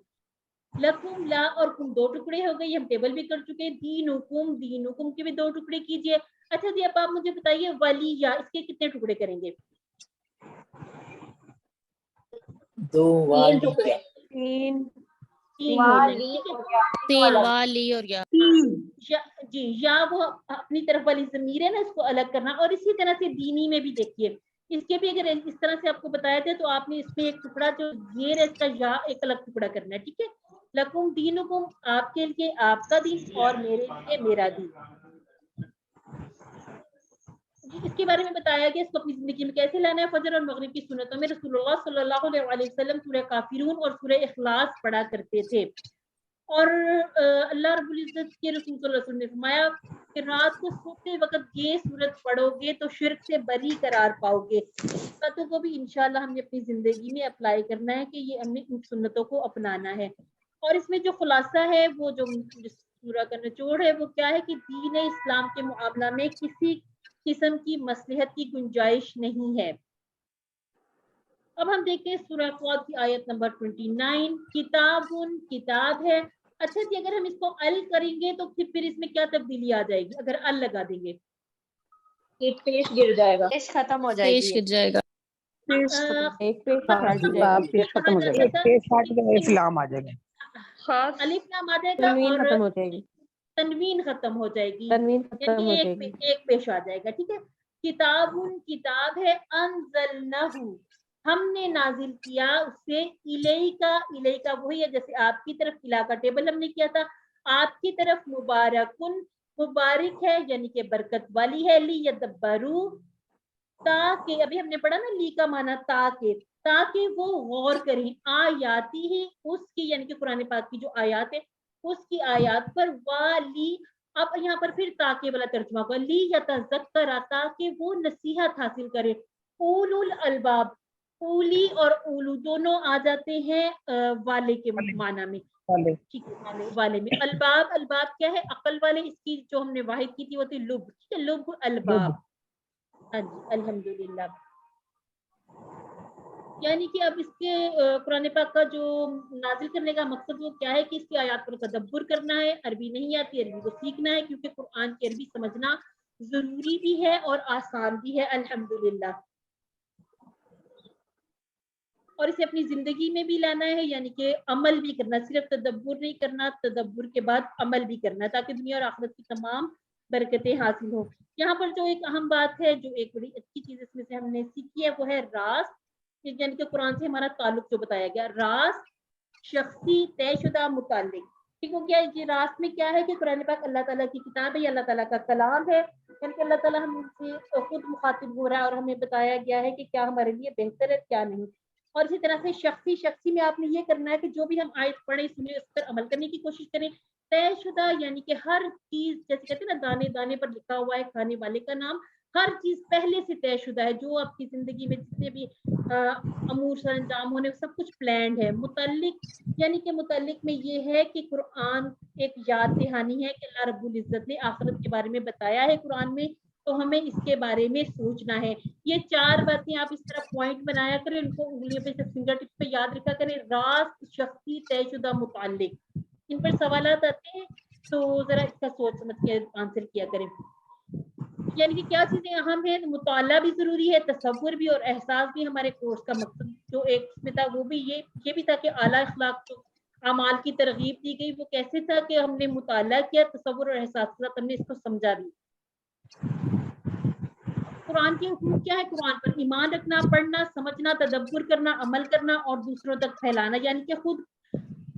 لکم لا اور کم دو ٹکڑے ہو گئے، ہم ٹیبل بھی کر چکے. دینکم دینکم کے بھی دو ٹکڑے کیجئے. اچھا جی اب آپ مجھے بتائیے ولیہ اس کے کتنے ٹکڑے کریں گے؟
دو
تین ٹکڑے،
تین
تین ہو جائیں گے، ٹھیک ہے.
تین والی اور یا
جی یا وہ اپنی طرف والی ضمیر ہے نا اس کو الگ کرنا. اور اسی طرح سے دینی میں بھی دیکھیے اس کے بھی اگر اس طرح سے آپ کو بتایا تھا تو آپ نے اس میں ایک ٹکڑا جو زیر ہے اس کا یا ایک الگ ٹکڑا کرنا ہے، ٹھیک ہے. لکم دینکم آپ کے لیے آپ کا دین اور میرے لیے میرا دین. اس کے بارے میں بتایا گیا اس کو اپنی زندگی میں کیسے لانا ہے. فجر اور مغرب کی سنتوں میں رسول اللہ صلی اللہ علیہ وسلم سورہ کافرون اور سورہ اخلاص پڑھا کرتے تھے. اور اللہ رب العزت کے رسول صلی اللہ علیہ وسلم نے فرمایا کہ رات کو سوتے وقت یہ سورت پڑھو گے تو شرک سے بری قرار پاؤ گے. باتوں کو بھی انشاءاللہ ہم نے اپنی زندگی میں اپلائی کرنا ہے کہ یہ ہم نے ان سنتوں کو اپنانا ہے. اور اس میں جو خلاصہ ہے وہ جو سورہ کا نچوڑ ہے وہ کیا ہے کہ دین اسلام کے معاملہ میں کسی قسم کی مصلحت کی گنجائش نہیں ہے. اب ہم دیکھتے ہیں سورہ فوت کی آیت نمبر 29. کتابن کتاب ہے. اچھا جی اگر ہم اس کو ال کریں گے تو پھر اس میں کیا تبدیلی آ جائے گی اگر ال لگا دیں گے؟
پیش گر جائے گا،
پیش ختم ہو جائے
پیش
گی.
گر جائے گا.
ایک پیش ہٹ
ختم
جائے گی،
پیش ختم ہو جائے گا، پیش ہٹ گیا اسلام آ جائے گا.
الف لام آ جائے گا
تنوین
اور
ختم ہو جائے گی،
تنوین ختم ہو جائے گی،
تنوین ختم ہو
یعنی
جائے گی.
ایک پیش آ جائے گا، ٹھیک ہے. کتابن کتاب ہے، انزلنہ ہم نے نازل کیا اس سے، الیکا وہی ہے جیسے آپ کی طرف علاقہ ٹیبل ہم نے کیا تھا، آپ کی طرف مبارکن مبارک ہے یعنی کہ برکت والی ہے. لیدبرو تاکہ ابھی ہم نے پڑھا نا لی کا معنی تاکہ وہ غور کریں آیاتی ہی اس کی یعنی کہ قرآن پاک کی جو آیات ہے اس کی آیات پر. والی اب یہاں پر پھر تاکہ والا ترجمہ ہوگا لی یتذکر تاکہ وہ نصیحت حاصل کرے. اولو الالباب اولی اور اولو دونوں آ جاتے ہیں والے کے معنی میں، ٹھیک ہے. والے میں الباب کیا ہے؟ عقل والے. اس کی جو ہم نے واحد کی تھی وہ تھی لب، ٹھیک ہے. لب الباب. ہاں جی الحمدللہ. یعنی کہ اب اس کے قرآن پاک کا جو نازل کرنے کا مقصد وہ کیا ہے کہ اس کی آیات پر تدبر کرنا ہے. عربی نہیں آتی، عربی کو سیکھنا ہے، کیونکہ قرآن کی عربی سمجھنا ضروری بھی ہے اور آسان بھی ہے الحمدللہ. اور اسے اپنی زندگی میں بھی لانا ہے، یعنی کہ عمل بھی کرنا، صرف تدبر نہیں کرنا، تدبر کے بعد عمل بھی کرنا، تاکہ دنیا اور آخرت کی تمام برکتیں حاصل ہوں. یہاں پر جو ایک اہم بات ہے، جو ایک بڑی اچھی چیز اس میں سے ہم نے سیکھی ہے، وہ ہے راز. یعنی کہ قرآن سے ہمارا تعلق جو بتایا گیا، راز شخصی طے شدہ متعلق. ٹھیک ہو گیا. یہ راز میں کیا ہے کہ قرآن پاک اللہ تعالیٰ کی کتاب ہے، یہ اللہ تعالیٰ کا کلام ہے. یعنی کہ اللہ تعالیٰ ہم سے خود مخاطب ہو رہا ہے اور ہمیں بتایا گیا ہے کہ کیا ہمارے لیے بہتر ہے کیا نہیں. اور اسی طرح سے شخصی میں آپ نے یہ کرنا ہے کہ جو بھی ہم آیت پڑھیں سنیں اس پر عمل کرنے کی کوشش کریں. طے شدہ یعنی کہ ہر چیز، جیسے کہتے ہیں نا دانے دانے پر لکھا ہوا ہے کھانے والے کا نام، ہر چیز پہلے سے طے شدہ ہے. جو آپ کی زندگی میں جتنے بھی امور سر انجام ہونے سب کچھ پلانڈ ہے. متعلق یعنی کہ متعلق میں یہ ہے کہ قرآن ایک یاد دہانی ہے کہ اللہ رب العزت نے آخرت کے بارے میں بتایا ہے قرآن میں، تو ہمیں اس کے بارے میں سوچنا ہے. یہ 4 باتیں آپ اس طرح پوائنٹ بنایا کریں، ان کو انگلیوں پہ فنگر ٹپ پہ یاد رکھا کریں. راز شخصی طے شدہ متعلق، ان پر سوالات آتے ہیں تو ذرا اس کا سوچ سمجھ کے آنسر کیا کریں. یعنی کہ کیا چیزیں اہم ہیں؟ مطالعہ بھی ضروری ہے، تصور بھی اور احساس بھی. ہمارے کورس کا مقصد جو ایک میں تھا وہ بھی یہ بھی تھا کہ اعلیٰ اخلاق کو اعمال کی ترغیب دی گئی. وہ کیسے تھا کہ ہم نے مطالعہ کیا، تصور اور احساس کے ساتھ ہم نے اس کو سمجھا بھی. قرآن کے حکم کیا ہے؟ قرآن پر ایمان رکھنا، پڑھنا، سمجھنا، تدبر کرنا، عمل کرنا اور دوسروں تک پھیلانا. یعنی کہ خود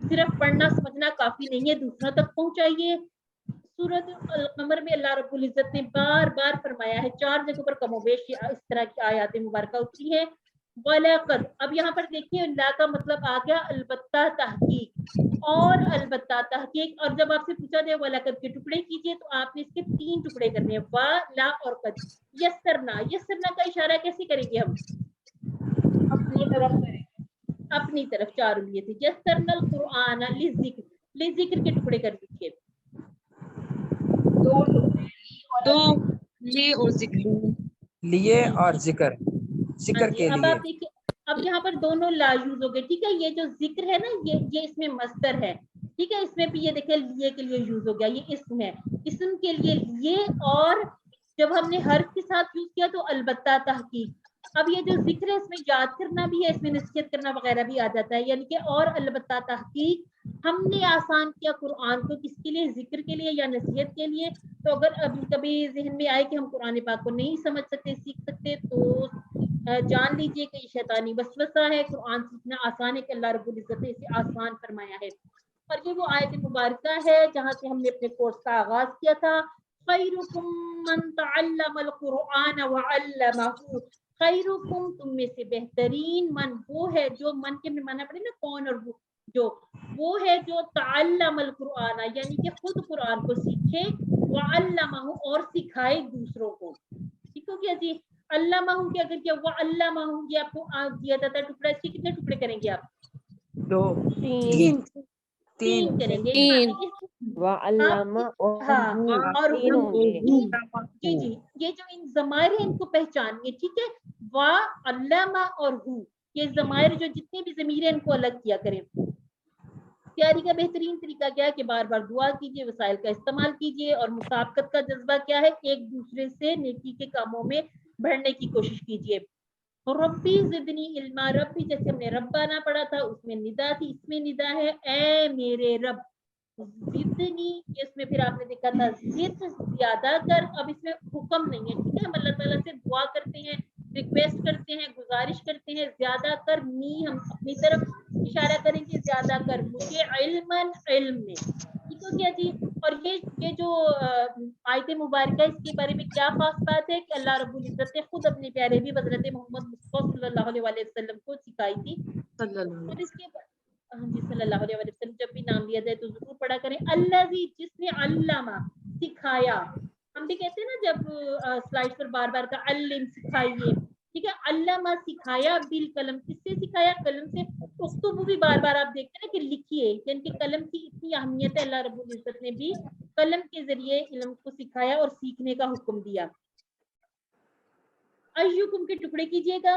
صرف پڑھنا سمجھنا کافی نہیں ہے، دوسروں تک پہنچائیے. سورۃ القمر میں اللہ رب العزت نے بار بار فرمایا ہے، 4 جگہوں پر کم و بیش اس طرح کی آیات مبارکہ اتری ہے. وَلَقَدْ، اب یہاں پر دیکھیے لا کا مطلب آ گیا البتہ تحقیق اور البتہ تحقیق. اور جب آپ سے پوچھا جائے وَلَقَدْ کے ٹکڑے کیجئے تو آپ نے اس کے 3 ٹکڑے کرنے ہیں، وا، لا اور قد. یسرنا کا اشارہ کیسے کریں گے ہم؟
اپنی طرف کریں،
اپنی طرف 4 لیے تھے. یسرنا القرآن للذکر کے ٹکڑے کر دیجیے.
2 ٹکڑے
دو لی اور ذکر.
لیے اور ذکر کے
اب
لیے.
آپ دیکھیے، اب یہاں پر دونوں لا یوز ہو گئے. ٹھیک ہے، یہ جو ذکر ہے نا یہ اس میں مصدر ہے. ٹھیک ہے، اس میں بھی یہ دیکھیں لیے کے لیے یوز ہو گیا. یہ اسم ہے، اسم کے لیے لیے. اور جب ہم نے حرف کے ساتھ یوز کیا تو البتہ تحقیق. اب یہ جو ذکر ہے اس میں یاد کرنا بھی ہے، اس میں نصیحت کرنا وغیرہ بھی آ جاتا ہے. یعنی کہ اور البتہ تحقیق ہم نے آسان کیا قرآن کو، کس کے لیے؟ ذکر کے لیے یا نصیحت کے لیے. تو اگر ابھی کبھی ذہن میں آئے کہ ہم قرآن پاک کو نہیں سمجھ سکتے، سیکھ سکتے، تو جان لیجیے کہ یہ شیطانی وسوسہ ہے. قرآن سیکھنا آسان ہے کہ اللہ رب العزت نے اسے آسان فرمایا ہے. اور یہ وہ آیت مبارکہ ہے جہاں سے ہم نے اپنے کورس کا آغاز کیا تھا. خیرکم من تعلم القرآن وعلمہ. خیرکم، تم میں سے بہترین، من وہ ہے جو، من کے معنی پڑے نا کون، اور وہ ہے جو تعلم القرآن یعنی کہ خود قرآن کو سیکھے، وعلمہ اور سکھائے دوسروں کو. ٹھیک ہو گیا جی. علامہ کے اگر کیا ہوا علامہ یہ آپ کو دیا جاتا ہے ٹکڑا، اس کے کتنے ٹکڑے کریں گے آپ؟
2
3 کریں گے.
وعلامہ
اور
تینوں
جی یہ جو ان ضمائر ہیں ان کو پہچانیے. ٹھیک ہے، وا، علامہ اور ہو، یہ ضمائر جو جتنے بھی ضمیر ہیں ان کو الگ کیا کریں. تیاری کا بہترین طریقہ کیا ہے کہ بار بار دعا کیجیے، وسائل کا استعمال کیجیے، اور مسابقت کا جذبہ کیا ہے؟ ایک دوسرے سے نیکی کے کاموں میں بڑھنے کی کوشش کیجیے. ربی زدنی علما، ربی جیسے ہم نے ربانہ پڑھا تھا اس میں ندا تھی، اس میں ندا ہے اے میرے رب. زدنی اس میں پھر آپ نے دیکھا تھا زد، زیادہ کر. اب اس میں حکم نہیں ہے. ٹھیک ہے، ہم اللہ تعالیٰ سے دعا کرتے ہیں، ریکویسٹ کرتے ہیں، گزارش کرتے ہیں. زیادہ کر، می ہم اپنی طرف اشارہ کریں گے، زیادہ کر مجھے علماً، علم میں. ٹھیک ہو گیا جی. اور یہ جو آیت مبارکہ اس کے بارے میں کیا خاص بات ہے کہ اللہ رب العزت نے خود اپنے پیارے بھی حضرت محمد مصطفیٰ صلی اللہ علیہ وسلم کو سکھائی تھی. اور اس کے جی صلی اللہ علیہ وسلم جب بھی نام لیا جائے تو ضرور پڑھا کریں الذی، جس نے علامہ سکھایا. ہم بھی کہتے ہیں نا جب سلائڈ پر بار بار کا علم سکھائیے. ٹھیک ہے، علامہ سکھایا بالقلم. کس سے سکھایا؟ قلم سے. اکتب بھی بار بار آپ دیکھتے ہیں کہ لکھیے، یعنی کہ قلم کی اتنی اہمیت ہے. اللہ رب العزت نے بھی قلم کے ذریعے علم کو سکھایا اور سیکھنے کا حکم دیا. ایوکم کے ٹکڑے کیجیے گا.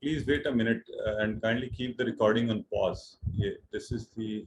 Please wait a minute and kindly keep the recording on pause. This is the.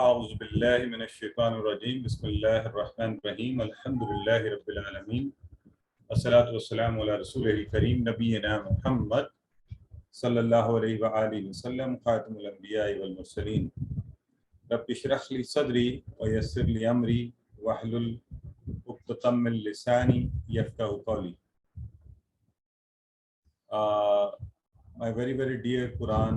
أعوذ بالله من الشيطان الرجيم بسم الله الرحمن الرحيم الحمد لله رب العالمين والصلاة والسلام على رسوله الكريم نبينا محمد صلى الله عليه وآله وسلم خاتم الأنبياء والمرسلين رب اشرح لي صدري ويسر لي أمري واحلل عقدة من لساني يفقهوا قولي. My very dear Quran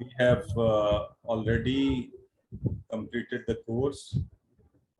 We have already completed the course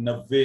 90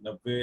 90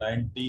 90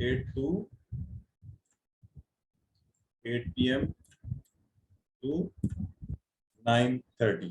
8 to 8 PM to 9:30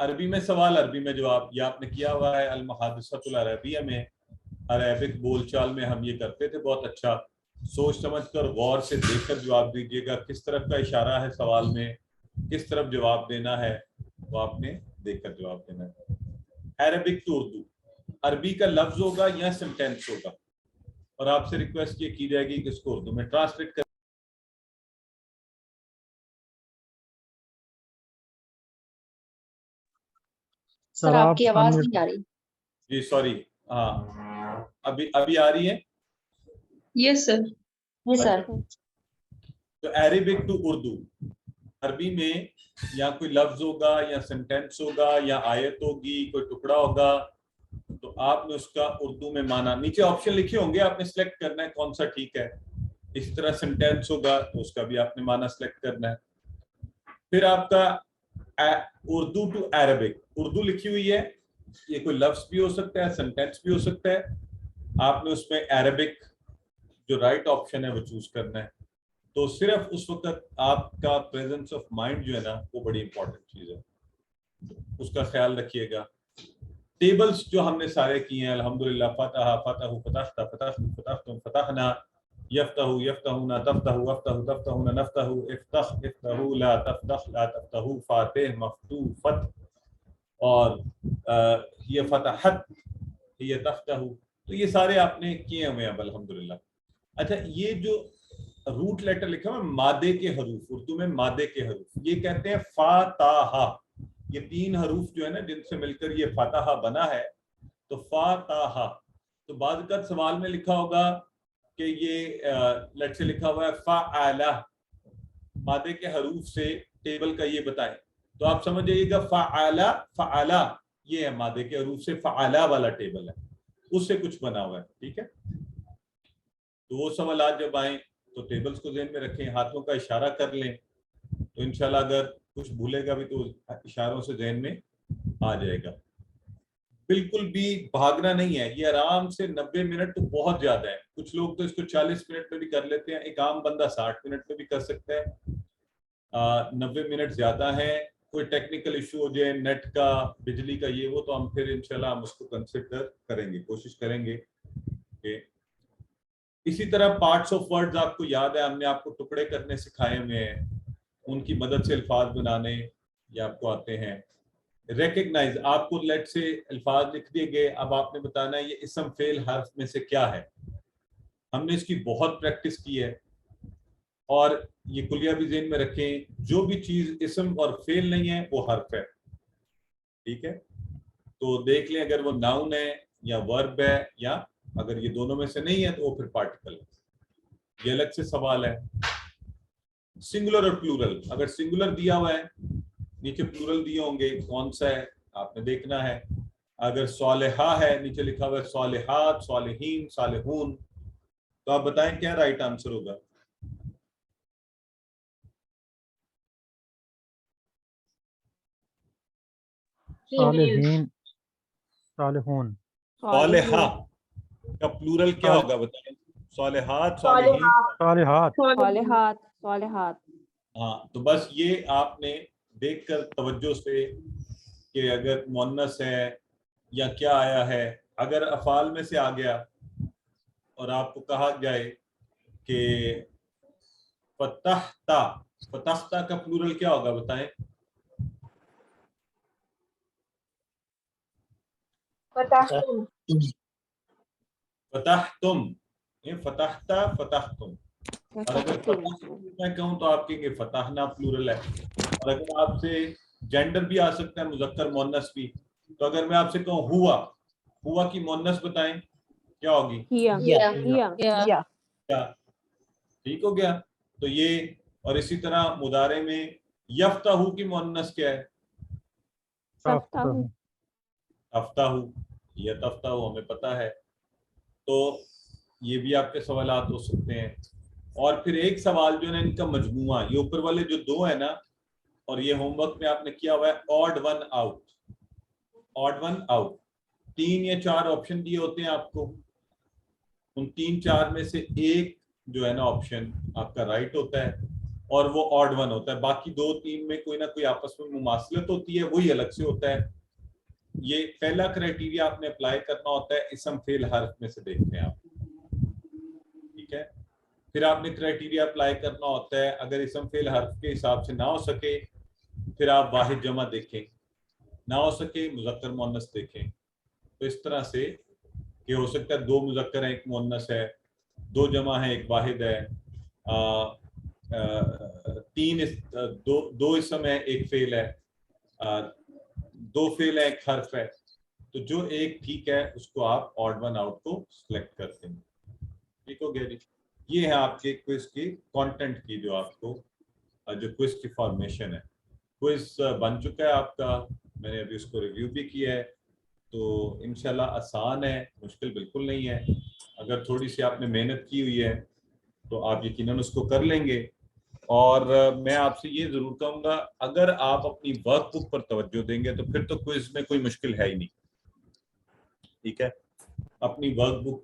عربی میں سوال، عربی میں جواب. یہ آپ نے کیا ہوا ہے المحادثۃ العربیہ میں، عربک بول چال میں ہم یہ کرتے تھے. بہت اچھا، سوچ سمجھ کر غور سے دیکھ کر جواب دیجیے گا. کس طرف کا اشارہ ہے سوال میں، کس طرف جواب دینا ہے، وہ آپ نے دیکھ کر جواب دینا ہے. عربک ٹو اردو، عربی کا لفظ ہوگا یا سینٹینس ہوگا، اور آپ سے ریکویسٹ یہ کی جائے گی کہ اس کو اردو میں ٹرانسلیٹ کر.
سر آپ کی آواز نہیں آ رہی.
جی سوری، ہاں ابھی آ رہی ہے.
یس سر. یس سر.
تو عربک ٹو اردو، عربی میں یا کوئی لفظ ہوگا یا سینٹینس ہوگا یا آیت ہوگی، کوئی ٹکڑا ہوگا، تو آپ نے اس کا اردو میں معنی، نیچے آپشن لکھے ہوں گے، آپ نے سلیکٹ کرنا ہے کون سا ٹھیک ہے. اس طرح سینٹینس ہوگا تو اس کا بھی آپ نے معنی سلیکٹ کرنا ہے. پھر آپ کا اردو ٹو عربک، اردو لکھی ہوئی ہے، یہ کوئی لفظ بھی ہو سکتا ہے، سینٹینس بھی ہو سکتا ہے. آپ نے اس میں عربک جو رائٹ آپشن ہے وہ چوز کرنا ہے. تو صرف اس وقت آپ کا پریزنس آف مائنڈ جو ہے نا وہ بڑی امپورٹنٹ چیز ہے، اس کا خیال رکھیے گا. ٹیبلز جو ہم نے سارے کیے ہیں الحمدللہ، فتح فتح فتحت فتح فتحتم فتحنا، یفتح یفتحون تفتح وفتح تفتحون نفتح، افتح افتح لا تفتح لا تفتح، فاتح مفتوح فتح، اور یہ فتحت یہ تفتح. تو یہ سارے آپ نے کیے ہوئے ہیں اب الحمدللہ. اچھا، یہ جو روٹ لیٹر لکھا ہوا ہے مادے کے حروف، اردو میں مادے کے حروف، یہ کہتے ہیں فاتحہ. یہ 3 حروف جو ہے نا جن سے مل کر یہ فاتحہ بنا ہے، تو فاتحہ. تو بعض اوقات سوال میں لکھا ہوگا کہ یہ لیٹ سے لکھا ہوا ہے فعلہ، مادے کے حروف سے ٹیبل کا یہ بتائیں، تو آپ سمجھ جائیے گا فعلہ فعلہ یہ ہے مادے کے حروف سے فعلہ والا ٹیبل ہے، اس سے کچھ بنا ہوا ہے. ٹھیک ہے، تو وہ سوالات جب آئیں تو ٹیبلز کو ذہن میں رکھیں، ہاتھوں کا اشارہ کر لیں، تو انشاءاللہ اگر کچھ بھولے گا بھی تو اشاروں سے ذہن میں آ جائے گا. بالکل بھی بھاگنا نہیں ہے. یہ آرام سے 90 منٹ تو بہت زیادہ ہے. کچھ لوگ تو اس کو 40 منٹ میں بھی کر لیتے ہیں، ایک عام بندہ 60 منٹ میں بھی کر سکتا ہے. 90 منٹ زیادہ ہیں. کوئی ٹیکنیکل ایشو ہو جائے نیٹ کا، بجلی کا، یہ وہ، تو ہم پھر انشاءاللہ ہم اس کو کنسیڈر کریں گے، کوشش کریں گے کہ اسی طرح پارٹس آف ورڈز آپ کو یاد ہے، ہم نے آپ کو ٹکڑے کرنے سکھائے ہوئے ہیں، ان کی مدد سے الفاظ بنانے یہ آپ کو آتے ہیں. ریکگنائز، آپ کو لیٹ سے الفاظ لکھ دیے گئے، اب آپ نے بتانا ہے یہ اسم فعل حرف میں سے کیا ہے. ہم نے اس کی بہت پریکٹس کی ہے، اور یہ کلیہ بھی ذہن میں رکھیں، جو بھی چیز اسم اور فعل نہیں ہے وہ حرف ہے. ٹھیک ہے، تو دیکھ لیں اگر وہ ناؤن ہے یا ورب ہے، یا اگر یہ دونوں میں سے نہیں ہے تو وہ پھر پارٹیکل ہے. یہ الگ سے سوال ہے. سنگولر اور پلورل، اگر سنگولر دیا ہوا ہے، نیچے پلورل دیے ہوں گے، کون سا ہے آپ نے دیکھنا ہے. اگر صالحہ ہے، نیچے لکھا ہوا ہے صالحات، صالحین، صالحون، تو آپ بتائیں کیا رائٹ آنسر ہوگا.
صالحین، صالحون.
صالحہ کا پلورل کیا ہوگا بتائیں. صالحات، صالحین،
صالحات.
صالحات. صالحات.
ہاں. تو بس یہ آپ نے دیکھ کر توجہ سے کہ اگر مؤنث ہے یا کیا آیا ہے. اگر افعال میں سے آ گیا اور آپ کو کہا جائے کہ فتحتا، فتحتا کا پلورل کیا ہوگا بتائیں.
فتحتم.
فتحتم، یہ فتحتا فتحتم. اور اگر فتح میں کہوں تو آپ کہیں گے فتحنا پلورل ہے. اور اگر آپ سے جینڈر بھی آ سکتا ہے، مذکر مؤنث بھی، تو اگر میں آپ سے کہوں ہوا، ہوا کی مؤنث بتائیں کیا ہوگی.
ہیا.
ٹھیک ہو گیا. تو یہ، اور اسی طرح مضارع میں یفتح کی مؤنث کیا ہے. تفتح، یہ تفتح ہمیں پتہ ہے. تو یہ بھی آپ کے سوالات ہو سکتے ہیں. اور پھر ایک سوال جو ہے نا ان کا مجموعہ، یہ اوپر والے جو 2 ہیں نا، اور یہ ہوم ورک میں آپ نے کیا ہوا ہے odd one out. Odd one out 3 یا 4 آپشن دیے ہوتے ہیں آپ کو، ان 3-4 میں سے ایک جو ہے نا آپشن آپ کا رائٹ ہوتا ہے. اور وہ آڈ ون ہوتا ہے. باقی 2-3 میں کوئی نہ کوئی آپس میں مماثلت ہوتی ہے, وہی الگ سے ہوتا ہے. یہ پہلا کرائٹیریا آپ نے اپلائی کرنا ہوتا ہے اسم فعل حرف میں سے دیکھتے ہیں آپ, ٹھیک ہے. پھر آپ نے کرائٹیریا اپلائی کرنا ہوتا ہے اگر اسم فعل حرف کے حساب سے نہ ہو سکے پھر آپ واحد جمع دیکھیں, نہ ہو سکے مذکر مؤنث دیکھیں. تو اس طرح سے کہ ہو سکتا ہے 2 مذکر ہیں 1 مؤنث ہے, 2 جمع ہے 1 واحد ہے, 2 اسم ہے 1 فعل ہے, 2 فعل ہے 1 حرف ہے. تو جو ایک ٹھیک ہے اس کو آپ آڈ ون آؤٹ کو سلیکٹ کرتے ہیں. ٹھیک ہو گیا جی. یہ ہے آپ کے کوئز کی کانٹینٹ کی جو آپ کو جو کوئز کی فارمیشن ہے. کوئز بن چکا ہے آپ کا, میں نے ابھی اس کو ریویو بھی کیا ہے. تو انشاءاللہ آسان ہے, مشکل بالکل نہیں ہے. اگر تھوڑی سی آپ نے محنت کی ہوئی ہے تو آپ یقیناً اس کو کر لیں گے. اور میں آپ سے یہ ضرور کہوں گا اگر آپ اپنی ورک بک پر توجہ دیں گے تو پھر تو کوئز میں کوئی مشکل ہے ہی نہیں. ٹھیک ہے, اپنی ورک بک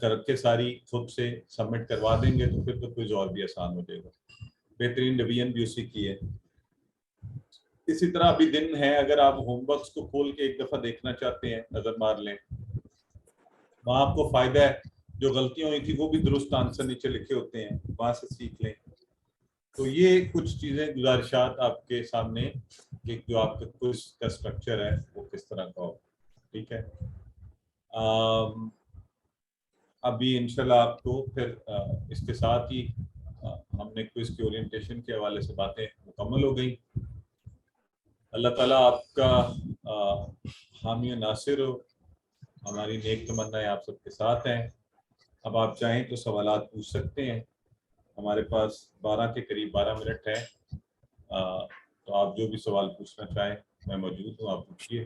کر کے ساری خود سے سبمٹ کروا دیں گے تو پھر تو کوئز اور بھی آسان ہو جائے گا. بہترین ریویژن بھی اسی کی ہے. اسی طرح ابھی دن ہے, اگر آپ ہوم ورکس کو کھول کے ایک دفعہ دیکھنا چاہتے ہیں نظر مار لیں, وہاں آپ کو فائدہ ہے. جو غلطیاں ہوئی تھی وہ بھی درست آنسر نیچے لکھے ہوتے ہیں, وہاں سے سیکھ لیں. تو یہ کچھ چیزیں گزارشات آپ کے سامنے کہ جو آپ کا کوئز کا اسٹرکچر ہے وہ کس طرح کا ہو. ٹھیک ہے, ابھی انشاءاللہ آپ کو پھر اس کے ساتھ ہی ہم نے کوئز کی اورینٹیشن کے حوالے سے باتیں مکمل ہو گئی. اللہ تعالیٰ آپ کا حامی و ناصر ہو. ہماری نیک تمنائیں آپ سب کے ساتھ ہیں. اب آپ چاہیں تو سوالات پوچھ سکتے ہیں. ہمارے پاس 12 کے قریب 12 منٹ ہے, تو آپ جو بھی سوال پوچھنا چاہیں میں موجود ہوں, آپ پوچھیے.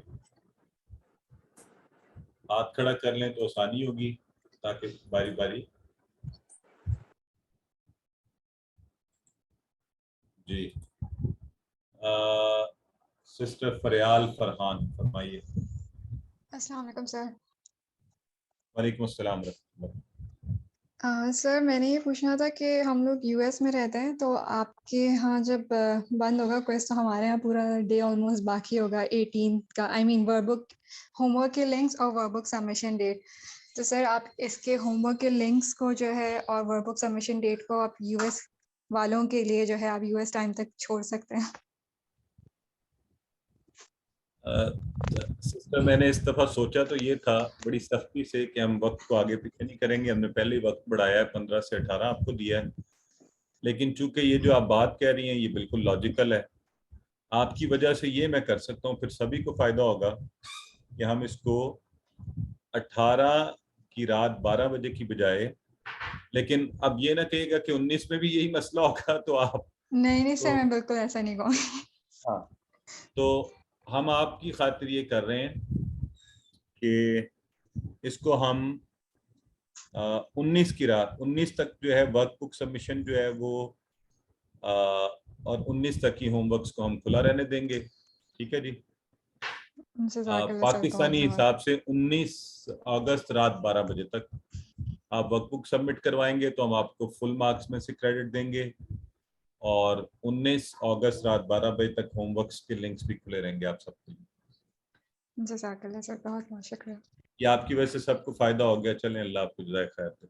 ہاتھ کھڑا کر لیں تو آسانی ہوگی تاکہ باری باری. جی سسٹر فریال فرحان فرمائیے.
السلام علیکم سر.
وعلیکم السلام ورحمۃ اللہ.
سر میں نے یہ پوچھنا تھا کہ ہم لوگ یو ایس میں رہتے ہیں, تو آپ کے یہاں جب بند ہوگا کوئز تو ہمارے یہاں پورا ڈے آلموسٹ باقی ہوگا 18 کا. آئی مین ورک بک ہوم ورک کے لنکس اور ورک بک سبمیشن ڈیٹ. تو سر آپ اس کے ہوم ورک کے لنکس کو جو ہے اور ورک بک سبمیشن ڈیٹ کو آپ یو ایس والوں کے لیے جو ہے آپ یو ایس ٹائم تک چھوڑ سکتے ہیں.
سسٹر میں نے اس دفعہ سوچا تو یہ تھا بڑی سختی سے کہ ہم وقت کو آگے پیچھے نہیں کریں گے. ہم نے پہلے ہی وقت بڑھایا ہے, 15 سے 18 آپ کو دیا ہے. لیکن چونکہ یہ جو آپ بات کہہ رہی ہیں یہ بالکل لاجیکل ہے. آپ کی وجہ سے یہ میں کر سکتا ہوں, پھر سبھی کو فائدہ ہوگا کہ ہم اس کو 18 کی رات 12 بجے کی بجائے, لیکن اب یہ نہ کہے گا کہ 19 میں بھی یہی مسئلہ ہوگا تو آپ.
نہیں سر, میں بالکل ایسا نہیں کہوں.
ہاں, تو ہم آپ کی خاطر یہ کر رہے ہیں کہ اس کو ہم 19 کی رات 19 تک جو ہے ورک بک سبمیشن جو ہے وہ اور 19 تک کی ہوم ورکس کو ہم کھلا رہنے دیں گے. ٹھیک ہے جی. پاکستانی حساب سے 19 اگست رات 12 بجے تک آپ ورک بک سبمٹ کروائیں گے تو ہم آپ کو فل مارکس میں سے کریڈٹ دیں گے, اور 19 اگست رات 12 بجے تک ہوم ورکس کے لنکس بھی کھلے رہیں گے آپ سب کے لیے.
جزاک اللہ سر, بہت بہت شکریہ.
یہ آپ کی وجہ سے سب کو فائدہ ہو گیا. چلیں اللہ آپ کو جزائے خیر دے.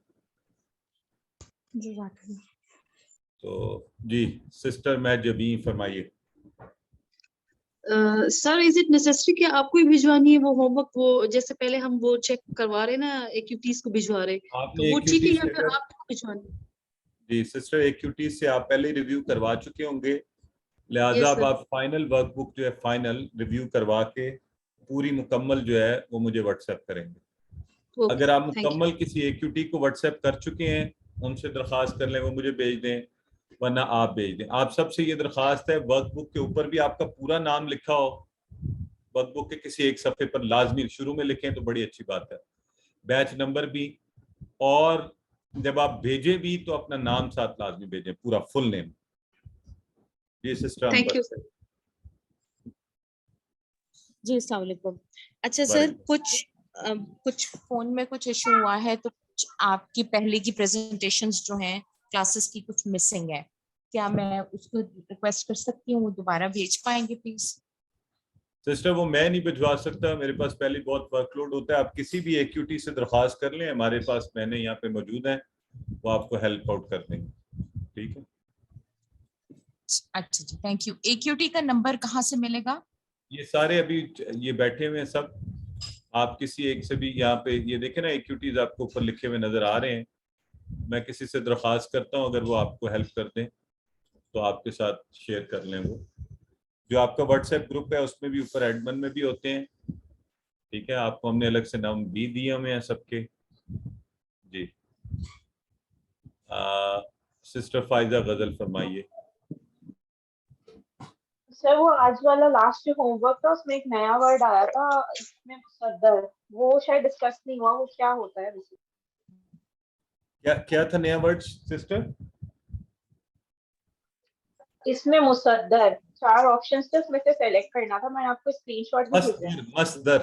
جزاک اللہ.
تو جی سسٹر میں جبیں فرمائیے.
سر از اٹ نیسسری کہ آپ کو ہی بھجوانی ہے وہ ہوم ورک, وہ جیسے پہلے ہم وہ چیک کروا رہے نا ایکٹیویٹیز کو بھجوا رہے, تو وہ ٹھیک ہے یا پھر آپ کو بھجوانی؟
جی سسٹر ایکٹیویٹیز سے آپ پہلے ریویو کروا چکے ہوں گے, لہٰذا اب آپ فائنل ورک بک جو ہے فائنل ریویو کروا کے پوری مکمل جو ہے وہ مجھے واٹس ایپ کریں گے. اگر آپ مکمل کسی ایکٹیویٹی کو واٹس ایپ کر چکے ہیں ان سے درخواست کر لیں, وہ مجھے بھیج دیں, ورنہ آپ بھیج دیں. آپ سب سے یہ درخواست ہے ورک بک کے اوپر بھی آپ کا پورا نام لکھا ہو, ورک بک کے کسی ایک صفحے پر لازمی شروع میں لکھیں تو بڑی اچھی بات ہے, بیچ نمبر بھی, اور جب آپ بھیجیں بھی تو اپنا نام ساتھ لازمی بھیجیں, پورا فل نیم. جی سسٹر.
Thank you sir.
جی السلام علیکم. اچھا سر, کچھ فون میں کچھ ایشو ہوا ہے تو آپ کی پہلے کی پریزنٹیشنز جو ہیں کلاسز کی کچھ مسنگ ہے, کیا میں اس کو ریکویسٹ کر سکتی ہوں وہ دوبارہ بھیج پائیں گے پلیز؟
سسٹر وہ میں نہیں بھجوا سکتا, میرے پاس پہلے بہت ورک لوڈ ہوتا ہے. آپ کسی بھی AQT سے درخواست کر لیں, ہمارے پاس میں یہاں پہ موجود ہیں, وہ آپ کو ہیلپ آؤٹ کر دیں گے. ٹھیک ہے,
اچھا جی, تھینک یو. AQT کا نمبر کہاں سے ملے گا؟
یہ سارے ابھی یہ بیٹھے ہوئے ہیں سب, آپ کسی ایک سے بھی یہاں پہ یہ دیکھیں نا AQTs آپ کو اوپر لکھے ہوئے نظر آ رہے ہیں. میں کسی سے درخواست کرتا ہوں, اگر وہ آپ کو ہیلپ کر دیں تو آپ کے ساتھ شیئر کر لیں. وہ جو آپ کا واٹس ایپ گروپ ہے اس میں بھی اوپر ایڈمن میں بھی ہوتے ہیں. ٹھیک ہے, آپ کو ہم نے الگ سے نام بھی دیے ہوئے ہیں سب کے. جی سسٹر فائزہ غزل فرمائیے.
سر وہ آج والا لاسٹ جو ہوم ورک تھا اس میں ایک نیا ورڈ آیا تھا اس میں مصدر, وہ شاید ڈسکس نہیں ہوا, وہ کیا ہوتا ہے ویسے؟
کیا تھا نیا ورڈ سسٹر؟
اس میں مصدر 4 آپشنز تھے, اس میں سے سیلیکٹ کرنا تھا. میں نے آپ کو اسکرین شاٹ بھی بھیجا ہے.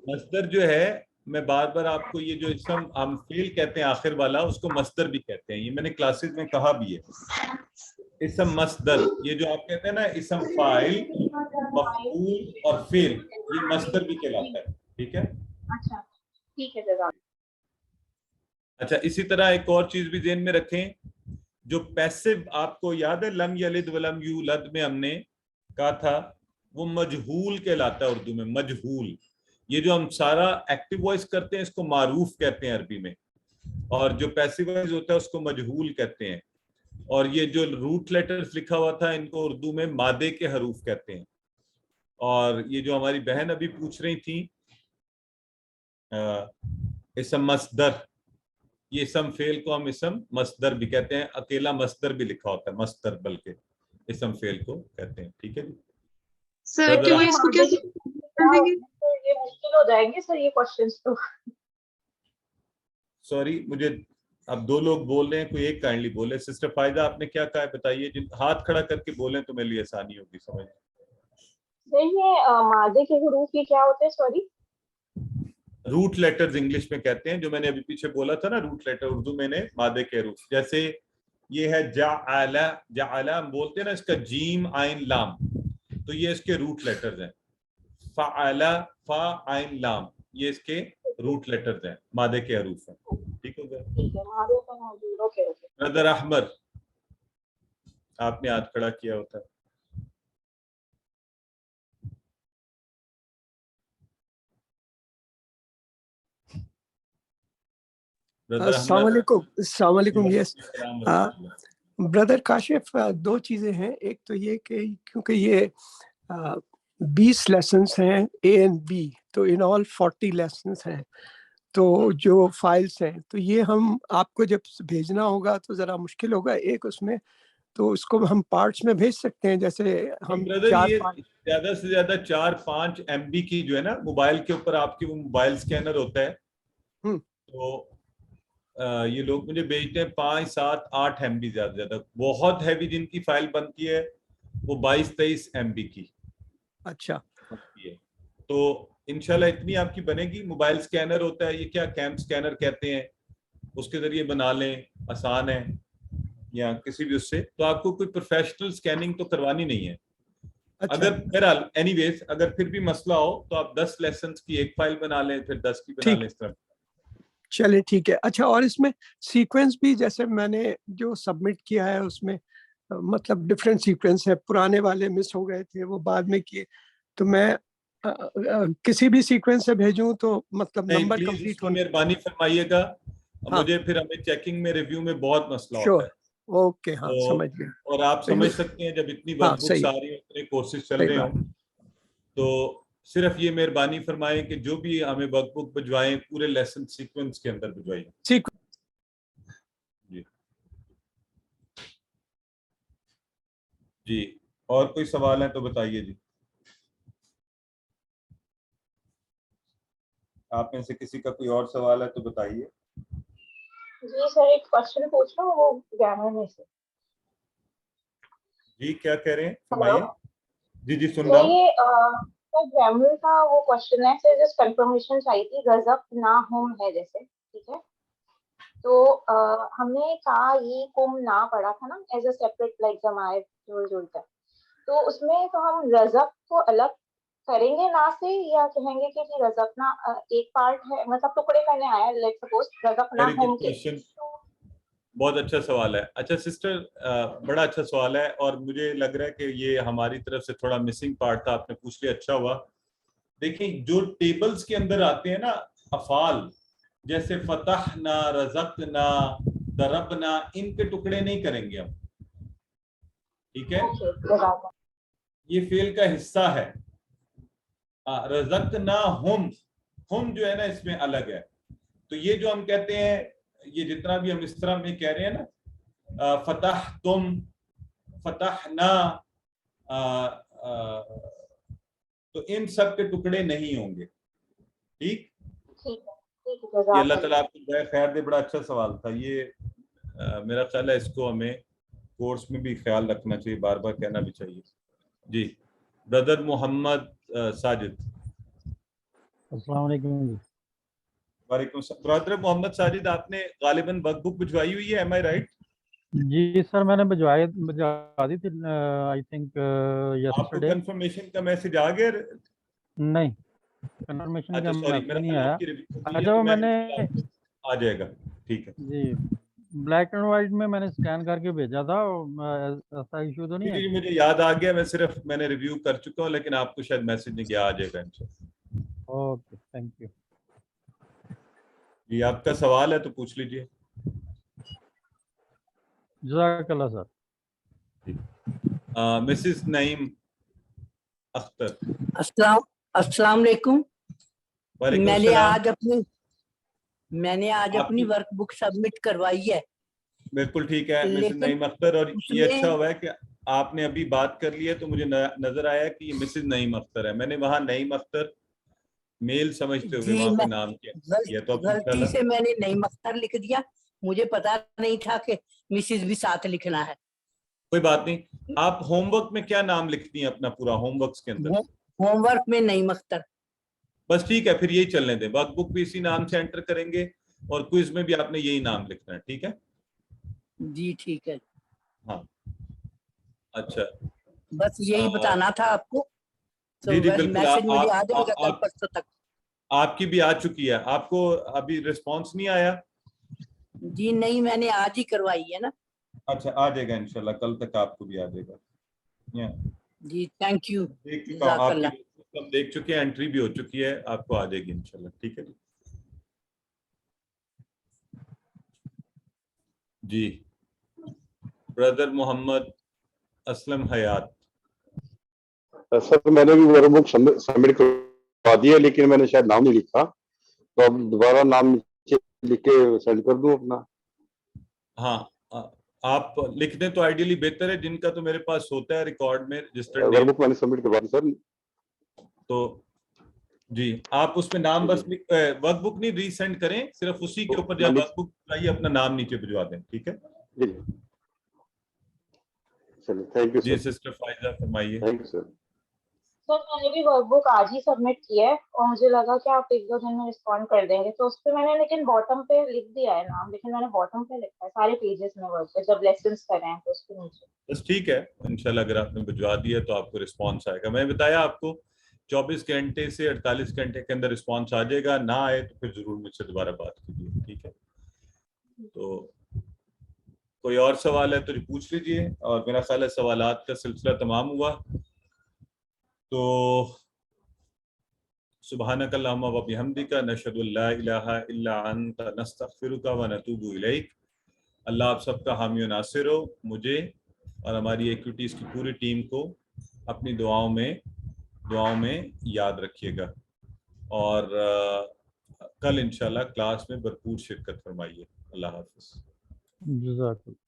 مصدر جو ہے, میں بار بار آپ کو یہ جو اسم ہم فعل کہتے ہیں آخر والا, اس کو مصدر بھی کہتے ہیں. یہ میں نے کلاسز میں کہا بھی ہے. اسم مصدر, یہ جو آپ کہتے ہیں نا اسم فاعل, مفعول اور فعل, یہ مصدر بھی کہلاتا ہے. ٹھیک ہے,
اچھا ٹھیک ہے جزاک.
اچھا اسی طرح ایک اور چیز بھی ذہن میں رکھیں, جو پیسو آپ کو یاد ہے لم یلد ولم یولد میں ہم نے کہا تھا, وہ مجہول کہلاتا ہے اردو میں. مجہول, یہ جو ہم سارا ایکٹیو وائس کرتے ہیں اس کو معروف کہتے ہیں عربی میں, اور جو پیسو وائس ہوتا ہے اس کو مجہول کہتے ہیں. اور یہ جو روٹ لیٹرز لکھا ہوا تھا ان کو اردو میں مادے کے حروف کہتے ہیں. اور یہ جو ہماری بہن ابھی پوچھ رہی تھی اسم مصدر, یہ اسم فعل کو ہم اسم مصدر بھی کہتے ہیں. اکیلا مصدر بھی لکھا ہوتا ہے, مصدر بلکہ اسم فعل کو کہتے ہیں. ٹھیک ہے جی
سر ایکٹیو وائس کو کیا کریں گے؟
یہ مشکل ہو جائیں گے سر یہ کوسچنز تو.
سوری مجھے اب 2 لوگ بول رہے ہیں, کوئی ایک کائنڈلی بولے. سسٹر فائدہ آپ نے کیا کہا ہے بتائیے, جن ہاتھ کھڑا کر کے بولیں تو میرے لیے آسانی ہوگی سمجھ.
یہ مادے کے حروف یہ کیا ہوتے ہیں؟ سوری,
روٹ لیٹرز انگلش میں کہتے ہیں, جو میں نے ابھی پیچھے بولا تھا نا روٹ لیٹر, اردو میں نے مادے کے حروف. جیسے یہ ہے جعل, جعل ہم بولتے ہیں نا اس کا جیم عین لام, تو یہ اس کے روٹ لیٹرز ہیں. فعل, فا عین لام, یہ اس کے روٹ لیٹرز ہیں, مادے کے حروف ہیں. ٹھیک ہو گیا. برادر احمد آپ نے ہاتھ کھڑا کیا ہوتا ہے.
السلام علیکم. السلام علیکم. یس بردر کاشف, 2 چیزیں ہیں. ایک تو یہ کہ کیونکہ یہ 20 لیسنس ہیں اے اینڈ بی, تو ان آل 40 لیسنس ہیں, تو جو فائلس ہیں تو یہ ہم آپ کو جب بھیجنا ہوگا تو ذرا مشکل ہوگا ایک اس میں, تو اس کو ہم پارٹس میں بھیج سکتے ہیں. جیسے ہم
زیادہ سے زیادہ 4-5 MB کی جو ہے نا, موبائل کے اوپر آپ کی وہ موبائل اسکینر ہوتا ہے, تو یہ لوگ مجھے بھیجتے ہیں 5-7-8 MB زیادہ زیادہ. بہت ہیوی جن کی فائل بنتی ہے وہ 22-23 MB کی.
اچھا,
تو انشاءاللہ اتنی آپ کی بنے گی. موبائل اسکینر ہوتا ہے, یہ کیا کیمپ اسکینر کہتے ہیں, اس کے ذریعے بنا لیں, آسان ہے, یا کسی بھی اس سے. تو آپ کو کوئی پروفیشنل اسکیننگ تو کروانی نہیں ہے. اگر بہرحال اینی ویز اگر پھر بھی مسئلہ ہو تو آپ 10 لیسنس کی ایک فائل بنا لیں, پھر 10 کی بنا لیں, اس طرح.
چلے ٹھیک ہے. اچھا, اور اس میں سیکوینس بھی جیسے میں نے جو سبمٹ کیا ہے اس میں مطلب ڈفرینٹ سیکوینس ہے, پرانے والے مس ہو گئے تھے وہ بعد میں کیے, تو میں کسی بھی سیکوینس سے بھیجوں تو مطلب نمبر کمپلیٹ ہونا.
مہربانی فرمائیے گا, مجھے پھر ہمیں چیکنگ میں ریویو میں بہت مسئلہ ہوتا ہے.
اوکے, ہاں سمجھ گیا.
اور آپ سمجھ سکتے ہیں جب اتنی ورک بکس آ رہی ہیں, اتنے کورسز چل رہے ہوں, تو صرف یہ مہربانی فرمائیں کہ جو بھی ہمیں ورک بک بھجوائیں پورے لیسن سیکوینس کے اندر بھجوائیں. جی جی, اور کوئی سوال ہے تو بتائیے جی. آپ میں سے کسی کا کوئی اور سوال ہے تو بتائیے.
جی سر ایک کوشچن پوچھ رہا ہوں, وہ گرامر میں سے.
جی کیا کہہ رہے ہیں, فرمائیے. جی جی سن رہا ہوں.
گرامر کا وہ کوشچن ہے سر, جس کنفرمیشن چاہیے تھی غضب نہ ہوں ہے جیسے, ٹھیک ہے, تو ہم نے کہا یہ کم نہ پڑھا تھا نا ایز اے سیپریٹ لائک ضمائر جڑتا ہے، تو اس میں تو ہم رزق کو الگ کریں گے نا سے، یا کہیں گے کہ رزقنا ایک پارٹ ہے، مطلب ٹکڑے کرنے آیا لیٹ سپوز رزقنا ہم کے.
بہت اچھا سوال ہے. اچھا سسٹر، بڑا اچھا سوال ہے، اور مجھے لگ رہا ہے کہ یہ ہماری طرف سے تھوڑا مسنگ پارٹ تھا، آپ نے پوچھ لیا، اچھا ہوا. دیکھیں جو ٹیبلز کے اندر آتے ہیں نا افعال، جیسے فتحنا، رزقنا، ضربنا، ان کے ٹکڑے نہیں کریں گے ہم، ٹھیک ہے؟ یہ فعل کا حصہ ہے. رزقنا ہم جو ہے نا اس میں الگ ہے. تو یہ جو ہم کہتے ہیں، یہ جتنا بھی ہم اس طرح میں کہہ رہے ہیں نا، فتحتم، فتحنا، تو ان سب کے ٹکڑے نہیں ہوں گے. ٹھیک؟ یہ اللہ تعالیٰ آپ کو خیر دے. بڑا اچھا سوال تھا یہ. میرا خیال ہے اس کو ہمیں کورس میں بھی خیال رکھنا چاہیے، بار بار کہنا بھی چاہیے. جی بردر محمد ساجد.
السلام علیکم.
وعلیکم السلام. برادر محمد ساجد، آپ نے غالباً ورک بک بھجوائی ہوئی ہے، ایم آئی رائٹ؟
جی سر، میں نے بھجوا دی تھی آئی تھنک
آپ کو
یسٹرڈے.
کنفرمیشن کا میسج آ گیا؟
نہیں، کنفرمیشن کا
اچھا سوری،
میسج
میرا
نہیں
خیال
آیا.
آپ کی ریویو ہوئی ہے
اچھا
تو
وہ میں نے
آ جائے گا. ٹھیک ہے
جی بلیک اینڈ وائٹ میں نے اسکین کر کے بھیجا تھا، ایسا ایشو تو نہیں ہے؟
جی مجھے یاد آ گیا، میں نے ریویو کر چکا ہوں، لیکن آپ کو شاید میسج نہیں گیا، آ جائے گا انشاءاللہ.
Okay thank you.
جی آپ کا سوال ہے تو پوچھ لیجئے.
جزاک اللہ سر.
مسز نعیم اختر.
السلام علیکم.
وعلیکم
میں
السلام.
نے آج اپنی ورک بک سبمٹ کروائی ہے.
بالکل ٹھیک ہے مسز نعیم اختر، اور یہ اچھا ہوا ہے کہ آپ نے ابھی بات کر لی ہے، تو مجھے نظر آیا کہ یہ مسز نعیم اختر ہے. میں نے وہاں نعیم اختر میل سمجھتے ہوئے وہاں پہ نام کیا، تو
غلطی سے میں نے نعیم اختر لکھ دیا، مجھے پتا نہیں تھا کہ مسز بھی ساتھ لکھنا ہے.
کوئی بات نہیں. آپ ہوم ورک میں کیا نام لکھتی ہیں اپنا پورا ہوم ورکس کے اندر؟
ہوم ورک میں نعیم اختر.
بس ٹھیک ہے، پھر یہی چلنے دیں. ورک بک بھی اسی نام سے انٹر کریں گے، اور کوئز میں بھی آپ نے یہی نام لکھنا ہے. ٹھیک ہے
جی ٹھیک ہے.
ہاں اچھا،
بس یہی بتانا تھا آپ کو.
جی جی بالکل.
میسج مجھے آ جائے گا کل پرسوں تک.
آپ کی بھی آ چکی ہے. آپ کو ابھی رسپانس نہیں آیا؟
جی نہیں، میں نے آج ہی کروائی ہے نا.
اچھا آ جائے گا انشاءاللہ، کل تک آپ کو بھی آ جائے گا.
جی تھینک یو.
دیکھ چکا ہوں، آپ کی دیکھ چکے ہیں، انٹری بھی ہو چکی ہے، آپ کو آ جائے گی انشاءاللہ. ٹھیک ہے جی. بردر محمد اسلم حیات.
سر میں نے بھی ورک بک سبمٹ کروا دی ہے، لیکن میں نے شاید نام نہیں لکھا، تو اب دوبارہ نام لکھ کے سینڈ کر دوں اپنا.
ہاں آپ لکھ دیں تو آئیڈیلی بہتر ہے. جن کا تو میرے پاس ہوتا ہے ریکارڈ میں رجسٹرڈ
ورک بک میں نے سبمٹ کروا دی سر.
تو جی آپ اس میں نام بس ورک بک نہیں ری سینڈ کریں، صرف اسی کے اوپر جب ورک بک چاہیے اپنا نام نیچے بھجوا دیں. ٹھیک ہے جی. سسٹر فائزہ فرمائیے.
سر میں نے بھی ورک بک آج ہی سبمٹ کی ہے، اور مجھے لگا کہ آپ ایک دو دن میں رسپونڈ کر دیں گے، تو اس پہ میں نے لیکن باٹم پہ لکھ دیا ہے نام، لیکن میں نے باٹم پہ لکھا ہے سارے پیجز میں ورک پہ، جب لیسنس کر رہے ہیں تو اس کے نیچے.
بس ٹھیک ہے انشاءاللہ، اگر آپ نے بھجوا دیا تو آپ کو رسپانس آئے گا. میں نے بتایا آپ کو 24 گھنٹے سے 48 گھنٹے کے اندر رسپانس آ جائے گا. نہ آئے تو پھر ضرور مجھ سے دوبارہ بات کیجیے. ٹھیک ہے، تو کوئی اور سوال ہے تو پوچھ لیجیے. اور میرا خیال ہے سوالات کا سلسلہ تمام ہوا. تو سبحانک اللہم و بحمدک نشہد ان لا الہ الا انت نستغفرک و نتوب الیک. اللہ آپ سب کا حامی و ناصر ہو. مجھے اور ہماری ایکٹیویٹیز کی پوری ٹیم کو اپنی دعاؤں میں یاد رکھیے گا، اور کل انشاءاللہ کلاس میں بھرپور شرکت فرمائیے. اللہ حافظ.
جزاک اللہ.